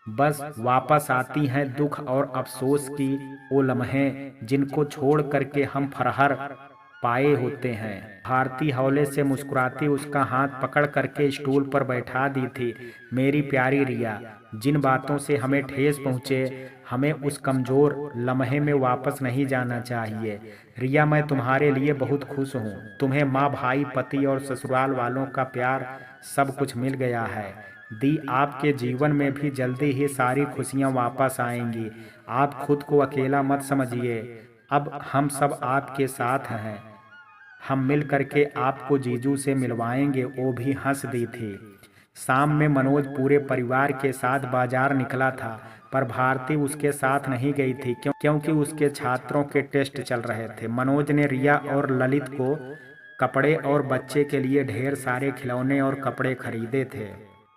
बस वापस आती हैं दुख और अफसोस की वो लम्हे जिनको छोड़ करके हम फरहर पाए होते हैं। भारती हौले से मुस्कुराती उसका हाथ पकड़ करके स्टूल पर बैठा दी थी। मेरी प्यारी रिया, जिन बातों से हमें ठेस पहुँचे, हमें उस कमजोर लम्हे में वापस नहीं जाना चाहिए। रिया, मैं तुम्हारे लिए बहुत खुश हूँ। तुम्हें माँ, भाई, पति और ससुराल वालों का प्यार सब कुछ मिल गया है। दी, आपके जीवन में भी जल्दी ही सारी खुशियाँ वापस आएंगी। आप खुद को अकेला मत समझिए, अब हम सब आपके साथ हैं। हम मिल करके आपको जीजू से मिलवाएंगे। वो भी हंस दी थी। शाम में मनोज पूरे परिवार के साथ बाजार निकला था, पर भारती उसके साथ नहीं गई थी क्योंकि उसके छात्रों के टेस्ट चल रहे थे। मनोज ने रिया और ललित को कपड़े और बच्चे के लिए ढेर सारे खिलौने और कपड़े खरीदे थे।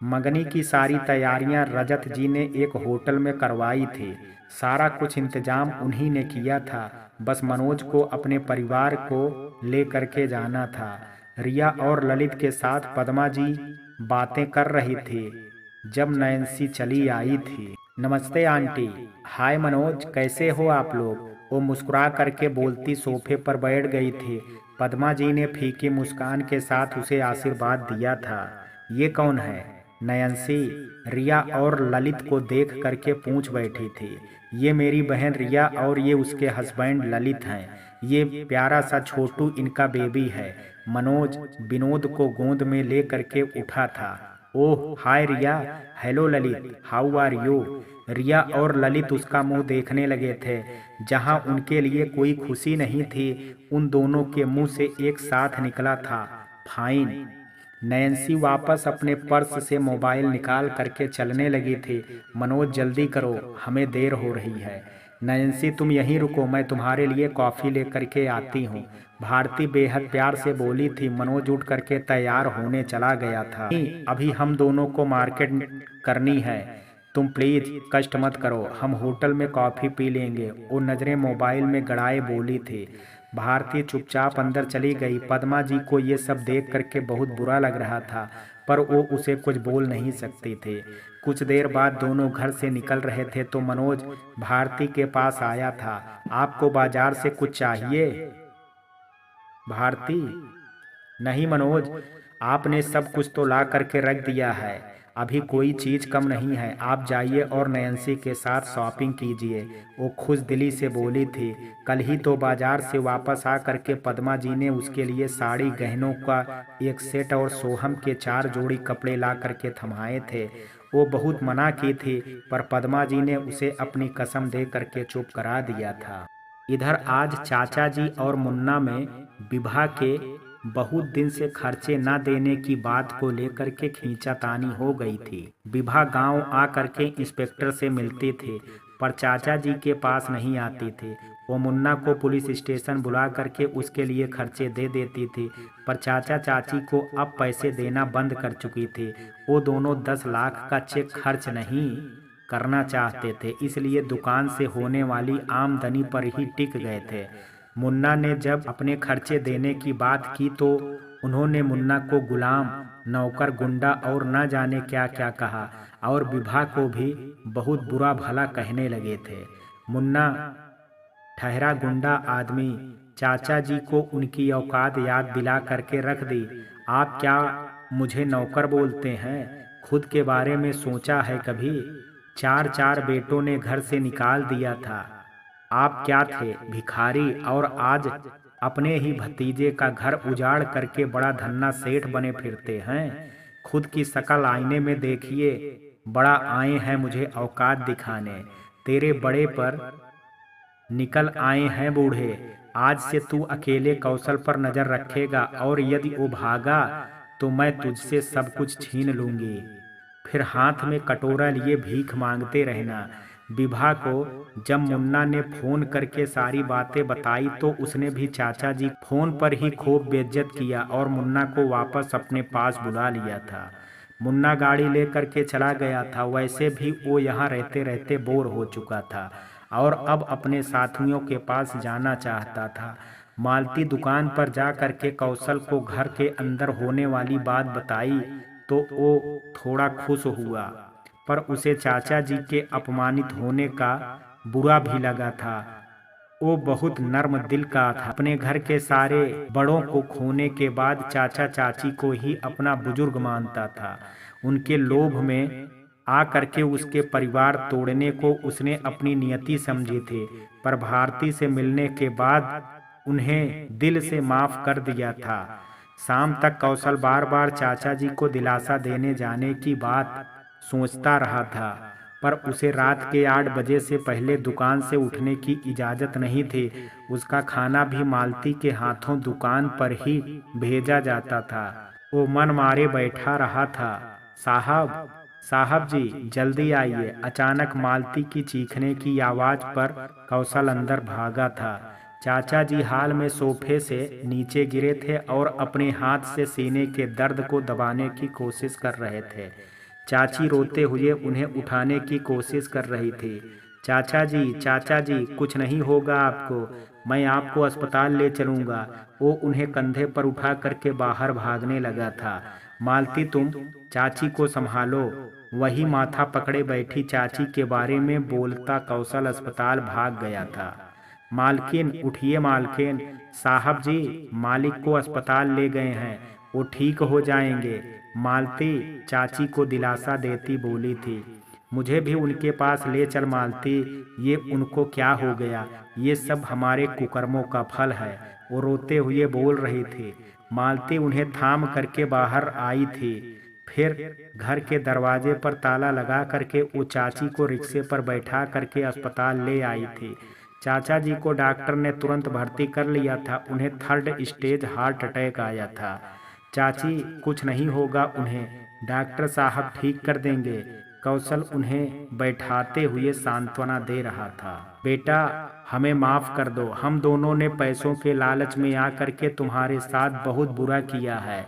मंगनी की सारी तैयारियां रजत जी ने एक होटल में करवाई थी। सारा कुछ इंतजाम उन्हीं ने किया था। बस मनोज को अपने परिवार को ले करके जाना था। रिया और ललित के साथ पद्मा जी बातें कर रही थी जब नैन्सी चली आई थी। नमस्ते आंटी। हाय मनोज, कैसे हो आप लोग? वो मुस्कुरा करके बोलती सोफे पर बैठ गई थी। पद्मा जी ने फीकी मुस्कान के साथ उसे आशीर्वाद दिया था। ये कौन है? नयंसी रिया और ललित को देख करके पूछ बैठी थी। ये मेरी बहन रिया और ये उसके हस्बैंड ललित हैं। ये प्यारा सा छोटू इनका बेबी है। मनोज विनोद को गोद में ले करके उठा था। Oh hi Riya, hello Lalit, how are you? Riya और ललित उसका मुंह देखने लगे थे। जहां उनके लिए कोई खुशी नहीं थी, उन दोनों के मुंह से एक साथ निकला था, फाइन। नैन्सी वापस अपने पर्स से मोबाइल निकाल करके चलने लगी थी। मनोज जल्दी करो, हमें देर हो रही है। नैन्सी तुम यहीं रुको, मैं तुम्हारे लिए कॉफ़ी लेकर के आती हूँ, भारती बेहद प्यार से बोली थी। मनोज उठ करके तैयार होने चला गया था। अभी हम दोनों को मार्केट करनी है, तुम प्लीज कष्ट मत करो, हम होटल में कॉफ़ी पी लेंगे। वो नज़रें मोबाइल में गड़ाए बोली थी। भारती चुपचाप अंदर चली गई। पद्मा जी को ये सब देख करके बहुत बुरा लग रहा था। पर वो उसे कुछ बोल नहीं सकते थे। कुछ देर बाद दोनों घर से निकल रहे थे तो मनोज भारती के पास आया था। आपको बाजार से कुछ चाहिए? भारती: नहीं मनोज, आपने सब कुछ तो ला करके रख दिया है, अभी कोई चीज कम नहीं है। आप जाइए और नयंसी के साथ शॉपिंग कीजिए, वो खुश दिली से बोली थी। कल ही तो बाजार से वापस आ करके पद्मा जी ने उसके लिए साड़ी, गहनों का एक सेट और सोहम के 4 जोड़ी कपड़े ला करके थमाए थे। वो बहुत मना की थी, पर पद्मा जी ने उसे अपनी कसम दे करके चुप करा दिया था। इधर आज चाचा जी और मुन्ना में विभा के बहुत दिन से खर्चे न देने की बात को लेकर के खींचातानी हो गई थी। विभा गांव आ करके इंस्पेक्टर से मिलती थी, पर चाचा जी के पास नहीं आती थी। वो मुन्ना को पुलिस स्टेशन बुला करके उसके लिए खर्चे दे देती थी, पर चाचा चाची को अब पैसे देना बंद कर चुकी थी। वो दोनों 10 लाख का चेक खर्च नहीं करना चाहते थे, इसलिए दुकान से होने वाली आमदनी पर ही टिक गए थे। मुन्ना ने जब अपने खर्चे देने की बात की तो उन्होंने मुन्ना को गुलाम, नौकर, गुंडा और न जाने क्या क्या कहा, और विभा को भी बहुत बुरा भला कहने लगे थे। मुन्ना ठहरा गुंडा आदमी, चाचा जी को उनकी औकात याद दिला करके रख दी। आप क्या मुझे नौकर बोलते हैं? खुद के बारे में सोचा है कभी? 4 बेटों ने घर से निकाल दिया था। आप क्या थे, भिखारी? और आज अपने ही भतीजे का घर उजाड़ करके बड़ा धन्ना सेठ बने फिरते हैं। खुद की शक्ल आईने में देखिए। बड़ा आए हैं मुझे औकात दिखाने, तेरे बड़े पर निकल आए हैं बूढ़े। आज से तू अकेले कौशल पर नजर रखेगा, और यदि वो भागा तो मैं तुझसे सब कुछ छीन लूंगी। फिर हाथ में कटोरा लिए भीख मांगते रहना। विभा को जब मुन्ना ने फोन करके सारी बातें बताई तो उसने भी चाचा जी फोन पर ही खूब बेइज्जत किया और मुन्ना को वापस अपने पास बुला लिया था। मुन्ना गाड़ी लेकर के चला गया था। वैसे भी वो यहाँ रहते रहते बोर हो चुका था और अब अपने साथियों के पास जाना चाहता था। मालती दुकान पर जा करके कौशल को घर के अंदर होने वाली बात बताई तो वो थोड़ा खुश हुआ, पर उसे चाचा जी के अपमानित होने का बुरा भी लगा था। वो बहुत नर्म दिल का था। अपने घर के सारे बड़ों को खोने के बाद चाचा चाची को ही अपना बुजुर्ग मानता था। उनके लोभ में आ करके उसके परिवार तोड़ने को उसने अपनी नियति समझी थी, पर भारती से मिलने के बाद उन्हें दिल से माफ कर दिया था। शाम तक कौशल बार बार चाचा जी को दिलासा देने जाने की बात सोचता रहा था, पर उसे रात के 8 बजे से पहले दुकान से उठने की इजाज़त नहीं थी। उसका खाना भी मालती के हाथों दुकान पर ही भेजा जाता था। वो मन मारे बैठा रहा था। साहब, साहब जी जल्दी आइए। अचानक मालती की चीखने की आवाज़ पर कौशल अंदर भागा था। चाचा जी हाल में सोफे से नीचे गिरे थे और अपने हाथ से सीने के दर्द को दबाने की कोशिश कर रहे थे। चाची रोते हुए उन्हें उठाने की कोशिश कर रही थी। चाचा जी कुछ नहीं होगा आपको, मैं आपको अस्पताल ले चलूँगा। वो उन्हें कंधे पर उठा करके बाहर भागने लगा था। मालती तुम चाची को संभालो। वही माथा पकड़े बैठी चाची के बारे में बोलता कौशल अस्पताल भाग गया था। मालकिन उठिए मालकिन, साहब जी मालिक को अस्पताल ले गए हैं, वो ठीक हो जाएंगे। मालती चाची को दिलासा देती बोली थी। मुझे भी उनके पास ले चल मालती, ये उनको क्या हो गया? ये सब हमारे कुकर्मों का फल है, वो रोते हुए बोल रही थी। मालती उन्हें थाम करके बाहर आई थी। फिर घर के दरवाजे पर ताला लगा करके वो चाची को रिक्शे पर बैठा करके अस्पताल ले आई थी। चाचा जी को डॉक्टर ने तुरंत भर्ती कर लिया था। उन्हें 3rd स्टेज हार्ट अटैक आया था। चाची कुछ नहीं होगा उन्हें, डॉक्टर साहब ठीक कर देंगे। कौशल उन्हें बैठाते हुए सांत्वना दे रहा था। बेटा हमें माफ़ कर दो, हम दोनों ने पैसों के लालच में आकर के तुम्हारे साथ बहुत बुरा किया है।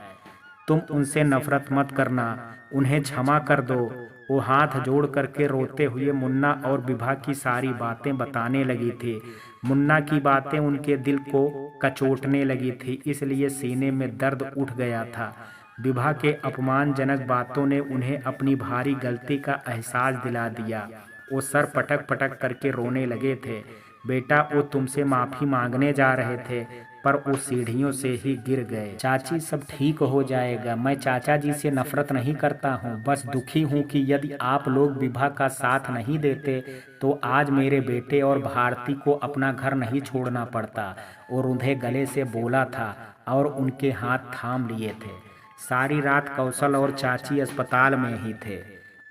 तुम उनसे नफरत मत करना, उन्हें क्षमा कर दो। वो हाथ जोड़ करके रोते हुए मुन्ना और विभा की सारी बातें बताने लगी थी। मुन्ना की बातें उनके दिल को कचोटने लगी थी, इसलिए सीने में दर्द उठ गया था। विभा के अपमानजनक बातों ने उन्हें अपनी भारी गलती का एहसास दिला दिया। वो सर पटक पटक करके रोने लगे थे। बेटा, वो तुमसे माफ़ी मांगने जा रहे थे, पर वो सीढ़ियों से ही गिर गए। चाची, सब ठीक हो जाएगा। मैं चाचा जी से नफरत नहीं करता हूँ, बस दुखी हूँ कि यदि आप लोग विभा का साथ नहीं देते तो आज मेरे बेटे और भारती को अपना घर नहीं छोड़ना पड़ता। और उन्हें गले से बोला था और उनके हाथ थाम लिए थे। सारी रात कौशल और चाची अस्पताल में ही थे।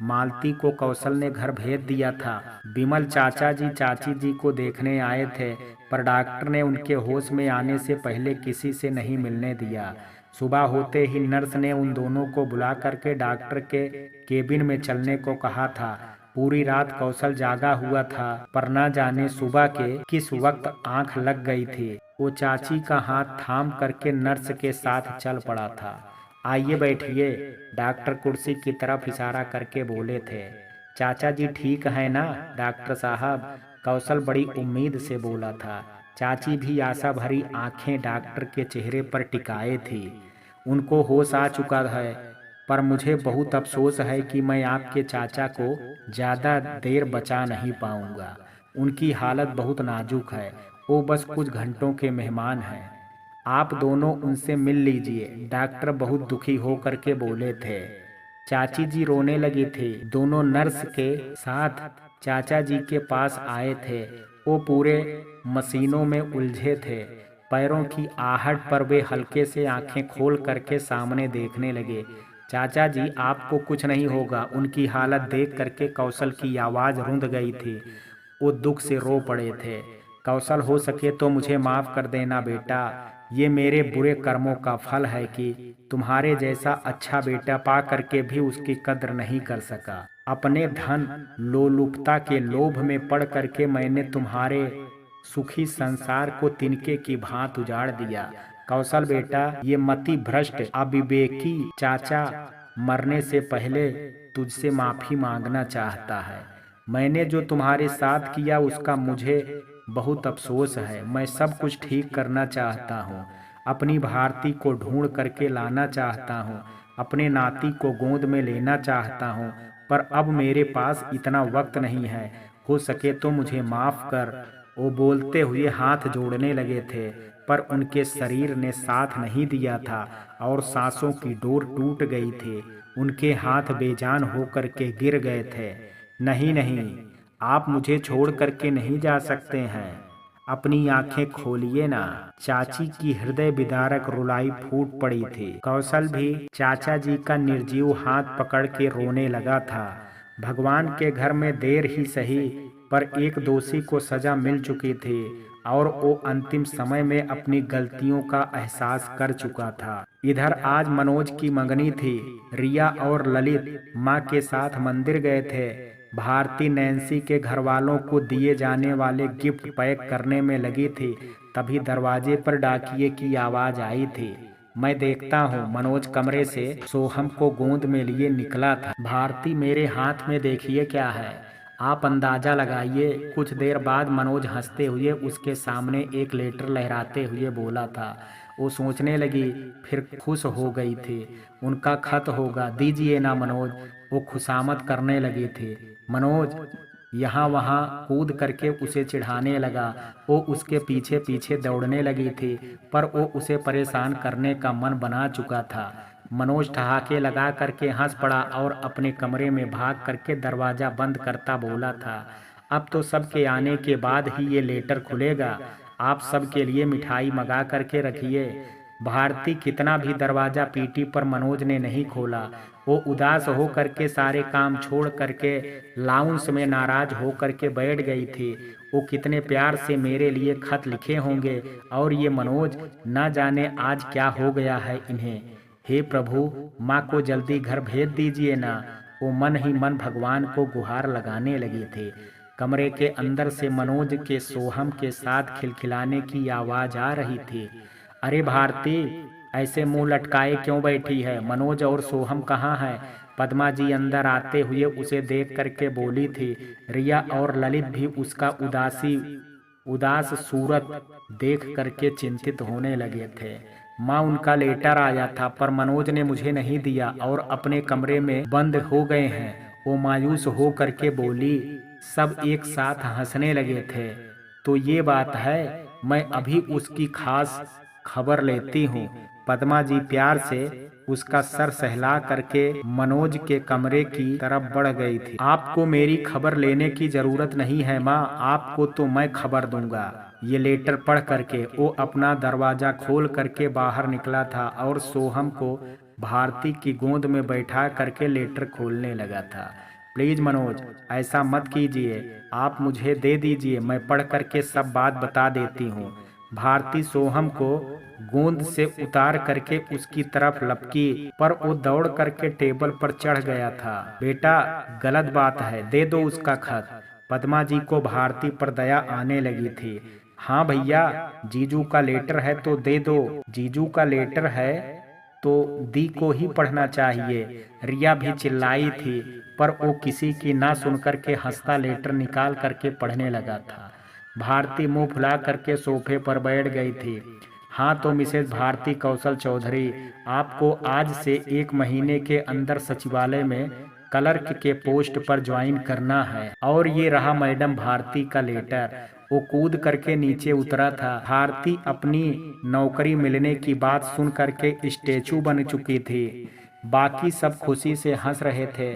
मालती को कौशल ने घर भेज दिया था। विमल चाचा जी चाची जी को देखने आए थे, पर डॉक्टर ने उनके होश में आने से पहले किसी से नहीं मिलने दिया। सुबह होते ही नर्स ने उन दोनों को बुला करके डॉक्टर के केबिन में चलने को कहा था। पूरी रात कौशल जागा हुआ था, पर न जाने सुबह के किस वक्त आंख लग गई थी। वो चाची का हाथ थाम करके नर्स के साथ चल पड़ा था। आइए बैठिए, डॉक्टर कुर्सी की तरफ इशारा करके बोले थे। चाचा जी ठीक है ना डॉक्टर साहब? कौशल बड़ी उम्मीद से बोला था। चाची भी आशा भरी आंखें डॉक्टर के चेहरे पर टिकाए थी। उनको होश आ चुका है, पर मुझे बहुत अफसोस है कि मैं आपके चाचा को ज़्यादा देर बचा नहीं पाऊंगा। उनकी हालत बहुत नाजुक है। वो बस कुछ घंटों के मेहमान हैं। आप दोनों उनसे मिल लीजिए, डॉक्टर बहुत दुखी हो करके बोले थे। चाची जी रोने लगी थी। दोनों नर्स के साथ चाचा जी के पास आए थे। वो पूरे मशीनों में उलझे थे। पैरों की आहट पर वे हल्के से आंखें खोल करके सामने देखने लगे। चाचा जी, आपको कुछ नहीं होगा। उनकी हालत देख करके कौशल की आवाज़ रुंध गई थी। वो दुख से रो पड़े थे। कौशल, हो सके तो मुझे माफ़ कर देना बेटा। ये मेरे बुरे कर्मों का फल है कि तुम्हारे जैसा अच्छा बेटा पा करके भी उसकी कद्र नहीं कर सका। अपने धन लोलुपता के लोभ में पड़ करके मैंने तुम्हारे सुखी संसार को तिनके की भांति उजाड़ दिया। कौशल बेटा, ये मति भ्रष्ट अविवेकी चाचा मरने से पहले तुझसे माफी मांगना चाहता है। मैंने जो तुम्हारे साथ किया उसका मुझे बहुत अफसोस है। मैं सब कुछ ठीक करना चाहता हूँ। अपनी भारती को ढूंढ करके लाना चाहता हूँ। अपने नाती को गोद में लेना चाहता हूँ, पर अब मेरे पास इतना वक्त नहीं है। हो सके तो मुझे माफ़ कर। वो बोलते हुए हाथ जोड़ने लगे थे, पर उनके शरीर ने साथ नहीं दिया था और सांसों की डोर टूट गई थी। उनके हाथ बेजान होकर के गिर गए थे। नहीं नहीं, आप मुझे छोड़ करके नहीं जा सकते हैं। अपनी आंखें खोलिए ना। चाची की हृदय विदारक रुलाई फूट पड़ी थी। कौशल भी चाचा जी का निर्जीव हाथ पकड़ के रोने लगा था। भगवान के घर में देर ही सही, पर एक दोषी को सजा मिल चुकी थी और वो अंतिम समय में अपनी गलतियों का एहसास कर चुका था। इधर आज मनोज की मंगनी थी। रिया और ललित माँ के साथ मंदिर गए थे। भारती नैन्सी के घर वालों को दिए जाने वाले गिफ्ट पैक करने में लगी थी। तभी दरवाजे पर डाकिये की आवाज आई थी। मैं देखता हूँ। मनोज कमरे से सोहम को गोद में लिए निकला था। भारती, मेरे हाथ में देखिए क्या है। आप अंदाजा लगाइए। कुछ देर बाद मनोज हंसते हुए उसके सामने एक लेटर लहराते हुए बोला था। वो सोचने लगी, फिर खुश हो गई थी। उनका खत होगा, दीजिए ना मनोज। वो खुशामद करने लगी थी। मनोज यहाँ वहाँ कूद करके उसे चिढ़ाने लगा। वो उसके पीछे पीछे दौड़ने लगी थी, पर वो उसे परेशान करने का मन बना चुका था। मनोज ठहाके लगा करके हंस पड़ा और अपने कमरे में भाग करके दरवाज़ा बंद करता बोला था, अब तो सबके आने के बाद ही ये लेटर खुलेगा। आप सबके लिए मिठाई मंगा करके रखिए। भारती कितना भी दरवाज़ा पीटी, पर मनोज ने नहीं खोला। वो उदास हो करके सारे काम छोड़ करके लाउंज में नाराज हो करके बैठ गई थी। वो कितने प्यार से मेरे लिए खत लिखे होंगे, और ये मनोज न जाने आज क्या हो गया है इन्हें। हे प्रभु, माँ को जल्दी घर भेज दीजिए ना। वो मन ही मन भगवान को गुहार लगाने लगी थी। कमरे के अंदर से मनोज के सोहम के साथ खिलखिलाने की आवाज आ रही थी। अरे भारती, ऐसे मुंह लटकाए क्यों बैठी है? मनोज और सोहम कहाँ है? पद्मा जी अंदर आते हुए उसे देख करके बोली थी। रिया और ललित भी उसका उदास सूरत देख करके चिंतित होने लगे थे। माँ उनका लेटर आया था पर मनोज ने मुझे नहीं दिया और अपने कमरे में बंद हो गए हैं। वो मायूस हो करके बोली। सब एक साथ हंसने लगे थे। तो ये बात है, मैं अभी उसकी खास खबर लेती हूँ। पद्मा जी प्यार से उसका सर सहला करके मनोज के कमरे की तरफ बढ़ गई थी। आपको मेरी खबर लेने की जरूरत नहीं है माँ, आपको तो मैं खबर दूंगा। ये लेटर पढ़ करके वो अपना दरवाजा खोल करके बाहर निकला था और सोहम को भारती की गोद में बैठा करके लेटर खोलने लगा था। प्लीज मनोज, ऐसा मत कीजिए, आप मुझे दे दीजिए, मैं पढ़ करके सब बात बता देती हूँ। भारती सोहम को गोंद से उतार करके उसकी तरफ लपकी पर वो दौड़ करके टेबल पर चढ़ गया था। बेटा, गलत बात है, दे दो उसका खत। पद्मा जी को भारती पर दया आने लगी थी। हाँ भैया, जीजू का लेटर है तो दे दो। जीजू का लेटर है तो दी को ही पढ़ना चाहिए। रिया भी चिल्लाई थी पर वो किसी की ना सुनकर के हंसता लेटर निकाल करके पढ़ने लगा था। भारती मुंह फुला करके सोफे पर बैठ गई थी। हाँ तो मिसेज भारती कौशल चौधरी, आपको आज से 1 महीने के अंदर सचिवालय में क्लर्क के पोस्ट पर ज्वाइन करना है। और ये रहा मैडम भारती का लेटर। वो कूद करके नीचे उतरा था। भारती अपनी नौकरी मिलने की बात सुन करके स्टेचू बन चुकी थी। बाकी सब खुशी से हंस रहे थे।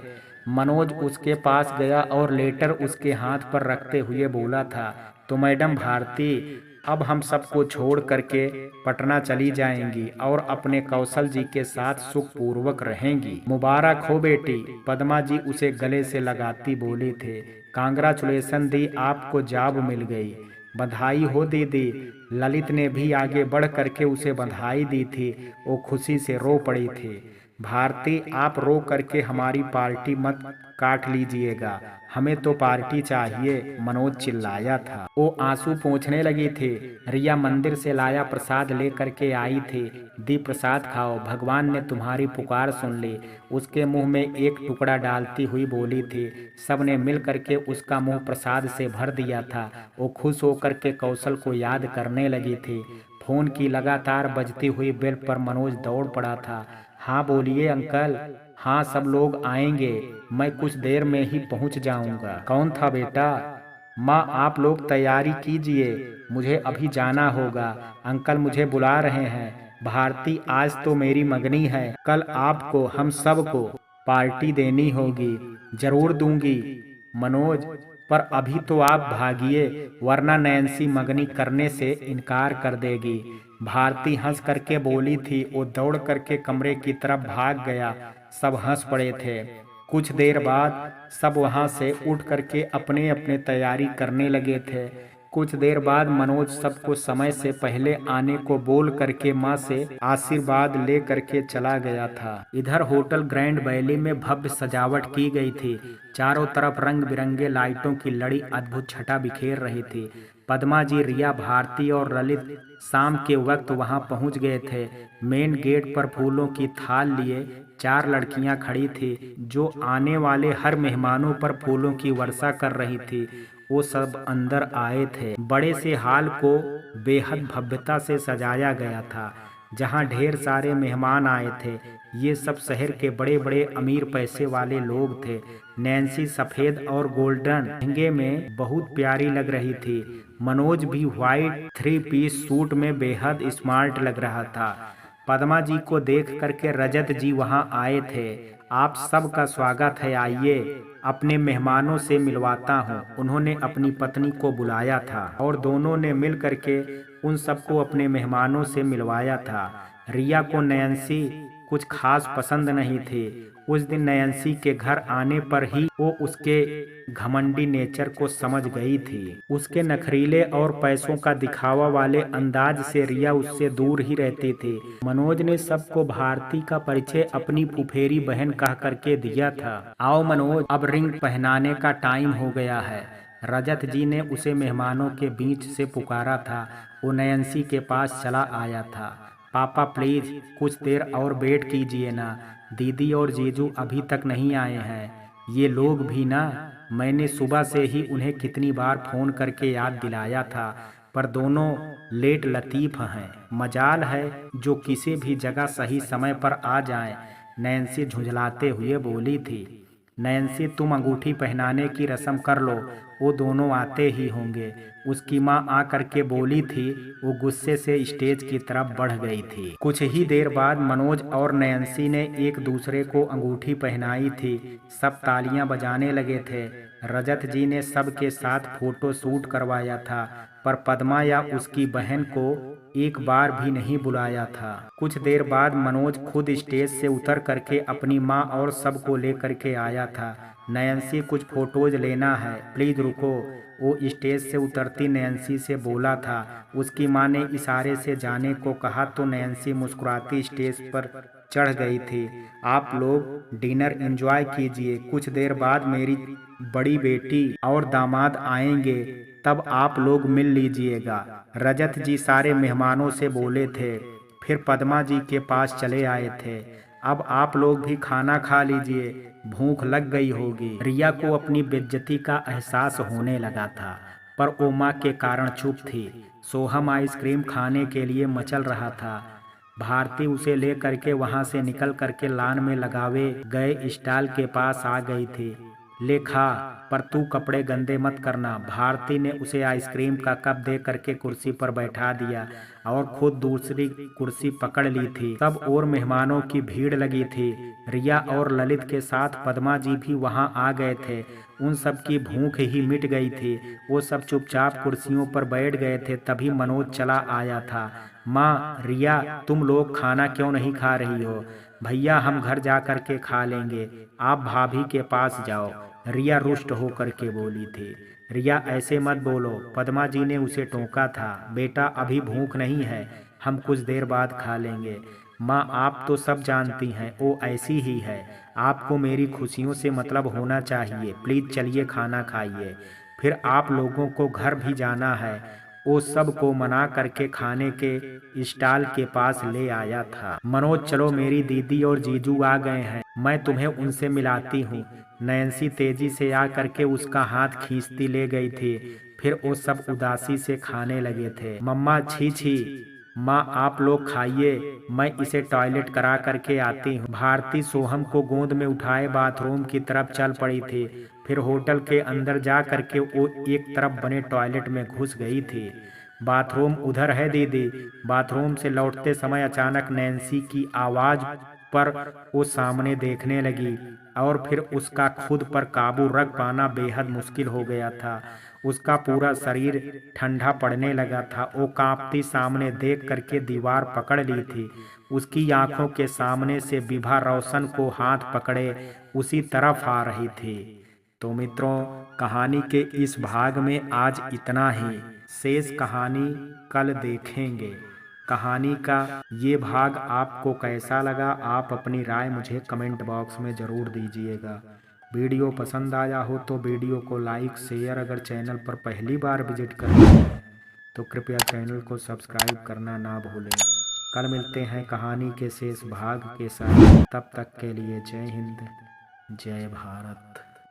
मनोज उसके पास गया और लेटर उसके हाथ पर रखते हुए बोला था, तो मैडम भारती, अब हम सबको छोड़ करके पटना चली जाएंगी और अपने कौशल जी के साथ सुखपूर्वक रहेंगी। मुबारक हो बेटी, पद्मा जी उसे गले से लगाती बोली थे। कांग्रेचुलेसन दी, आपको जॉब मिल गई। बधाई हो दीदी। ललित ने भी आगे बढ़ करके उसे बधाई दी थी। वो खुशी से रो पड़ी थी। भारती, आप रो करके हमारी पार्टी मत काट लीजिएगा, हमें तो पार्टी चाहिए, मनोज चिल्लाया था। वो आंसू पोंछने लगी थी। रिया मंदिर से लाया प्रसाद ले करके आई थी। दी प्रसाद खाओ, भगवान ने तुम्हारी पुकार सुन ली। उसके मुंह में एक टुकड़ा डालती हुई बोली थी। सबने मिल करके उसका मुंह प्रसाद से भर दिया था। वो खुश होकर के कौशल को याद करने लगी थी। फोन की लगातार बजती हुई बेल पर मनोज दौड़ पड़ा था। हाँ बोलिए अंकल। हाँ सब लोग आएंगे, मैं कुछ देर में ही पहुंच जाऊंगा। कौन था बेटा? माँ, आप लोग तैयारी कीजिए, मुझे अभी जाना होगा। अंकल मुझे बुला रहे हैं। भारती, आज तो मेरी मंगनी है, कल आपको हम सबको पार्टी देनी होगी। जरूर दूंगी मनोज, पर अभी तो आप भागिए, वरना नैन्सी मंगनी करने से इनकार कर देगी। भारती हंस करके बोली थी। वो दौड़ करके कमरे की तरफ भाग गया। सब हंस पड़े थे। कुछ देर बाद सब वहां से उठ करके अपने अपने तैयारी करने लगे थे। कुछ देर बाद मनोज सबको समय से पहले आने को बोल करके माँ से आशीर्वाद ले करके चला गया था। इधर होटल ग्रैंड वैली में भव्य सजावट की गई थी। चारों तरफ रंग बिरंगे लाइटों की लड़ी अद्भुत छटा बिखेर रही थी। पद्मा जी, रिया, भारती और ललित शाम के वक्त वहां पहुंच गए थे। मेन गेट पर फूलों की थाल लिए 4 लड़कियां खड़ी थी जो आने वाले हर मेहमानों पर फूलों की वर्षा कर रही थी। वो सब अंदर आए थे। बड़े से हाल को बेहद भव्यता से सजाया गया था, जहां ढेर सारे मेहमान आए थे। ये सब शहर के बड़े बड़े अमीर पैसे वाले लोग थे। नैन्सी सफेद और गोल्डन लहंगे में बहुत प्यारी लग रही थी। मनोज भी व्हाइट 3 पीस सूट में बेहद स्मार्ट लग रहा था। पद्मा जी को देख करके रजत जी वहां आए थे। आप सबका स्वागत है, आइए, अपने मेहमानों से मिलवाता हूँ। उन्होंने अपनी पत्नी को बुलाया था और दोनों ने मिल करके उन सबको अपने मेहमानों से मिलवाया था। रिया को नैन्सी कुछ खास पसंद नहीं थी। उस दिन नैन्सी के घर आने पर ही वो उसके घमंडी नेचर को समझ गई थी। उसके नखरीले और पैसों का दिखावा वाले अंदाज से रिया उससे दूर ही रहती थी। मनोज ने सबको भारती का परिचय अपनी फुफेरी बहन कह करके दिया था। आओ मनोज, अब रिंग पहनाने का टाइम हो गया है। रजत जी ने उसे मेहमानों के बीच से पुकारा था। वो नैन्सी के पास चला आया था। पापा प्लीज कुछ देर और वेट कीजिए ना, दीदी और जीजू अभी तक नहीं आए हैं। ये लोग भी ना, मैंने सुबह से ही उन्हें कितनी बार फोन करके याद दिलाया था, पर दोनों लेट लतीफ़ हैं। मजाल है जो किसी भी जगह सही समय पर आ जाएं। नैन्सी झुंझलाते हुए बोली थी। नैन्सी, तुम अंगूठी पहनाने की रस्म कर लो, वो दोनों आते ही होंगे, उसकी माँ आ करके बोली थी। वो गुस्से से स्टेज की तरफ बढ़ गई थी। कुछ ही देर बाद मनोज और नैन्सी ने एक दूसरे को अंगूठी पहनाई थी। सब तालियां बजाने लगे थे। रजत जी ने सबके साथ फोटो शूट करवाया था, पर पद्मा या उसकी बहन को एक बार भी नहीं बुलाया था। कुछ देर बाद मनोज खुद स्टेज से उतर करके अपनी माँ और सबको लेकर के आया था। नैन्सी, कुछ फोटोज लेना है, प्लीज रुको। वो स्टेज से उतरती नैन्सी से बोला था। उसकी माँ ने इशारे से जाने को कहा तो नैन्सी मुस्कुराती स्टेज पर चढ़ गई थी। आप लोग डिनर एंजॉय कीजिए, कुछ देर बाद मेरी बड़ी बेटी और दामाद आएंगे, तब आप लोग मिल लीजिएगा। रजत जी सारे मेहमानों से बोले थे, फिर पद्मा जी के पास चले आए थे। अब आप लोग भी खाना खा लीजिए, भूख लग गई होगी। रिया को अपनी बेइज्जती का एहसास होने लगा था, पर वो माँ के कारण चुप थी। सोहम आइसक्रीम खाने के लिए मचल रहा था। भारती उसे ले करके वहाँ से निकल करके लान में लगावे गए स्टॉल के पास आ गई थी। ले खा, पर तू कपड़े गंदे मत करना। भारती ने उसे आइसक्रीम का कप दे करके कुर्सी पर बैठा दिया और खुद दूसरी कुर्सी पकड़ ली थी। सब और मेहमानों की भीड़ लगी थी। रिया और ललित के साथ पद्मा जी भी वहां आ गए थे। उन सब की भूख ही मिट गई थी। वो सब चुपचाप कुर्सियों पर बैठ गए थे। तभी मनोज चला आया था। माँ, रिया, तुम लोग खाना क्यों नहीं खा रही हो? भैया, हम घर जा कर के खा लेंगे, आप भाभी के पास जाओ, रिया रुष्ट होकर के बोली थी। रिया, ऐसे मत बोलो, पद्मा जी ने उसे टोका था। बेटा, अभी भूख नहीं है, हम कुछ देर बाद खा लेंगे। माँ, आप तो सब जानती हैं, वो ऐसी ही है। आपको मेरी खुशियों से मतलब होना चाहिए। प्लीज चलिए, खाना खाइए, फिर आप लोगों को घर भी जाना है। वो सब को मना करके खाने के स्टॉल के पास ले आया था। मनोज, चलो, मेरी दीदी और जीजू आ गए हैं, मैं तुम्हें उनसे मिलाती हूँ। नैन्सी तेजी से आ करके उसका हाथ खींचती ले गई थी। फिर वो सब उदासी से खाने लगे थे। मम्मा, छी छी। माँ, आप लोग खाइए, मैं इसे टॉयलेट करा करके आती हूँ। भारती सोहम को गोद में उठाए बाथरूम की तरफ चल पड़ी थी। फिर होटल के अंदर जा करके वो एक तरफ बने टॉयलेट में घुस गई थी। बाथरूम उधर है दीदी। बाथरूम से लौटते समय अचानक नैन्सी की आवाज पर वो सामने देखने लगी और फिर उसका खुद पर काबू रख पाना बेहद मुश्किल हो गया था। उसका पूरा शरीर ठंडा पड़ने लगा था। वो कांपती सामने देख करके दीवार पकड़ ली थी। उसकी आंखों के सामने से विभा रोशन को हाथ पकड़े उसी तरफ आ रही थी। तो मित्रों, कहानी के इस भाग में आज इतना ही। शेष कहानी कल देखेंगे। कहानी का ये भाग आपको कैसा लगा, आप अपनी राय मुझे कमेंट बॉक्स में ज़रूर दीजिएगा। वीडियो पसंद आया हो तो वीडियो को लाइक शेयर, अगर चैनल पर पहली बार विजिट कर रहे हैं तो कृपया चैनल को सब्सक्राइब करना ना भूलें। कल मिलते हैं कहानी के शेष भाग के साथ। तब तक के लिए जय हिंद, जय भारत।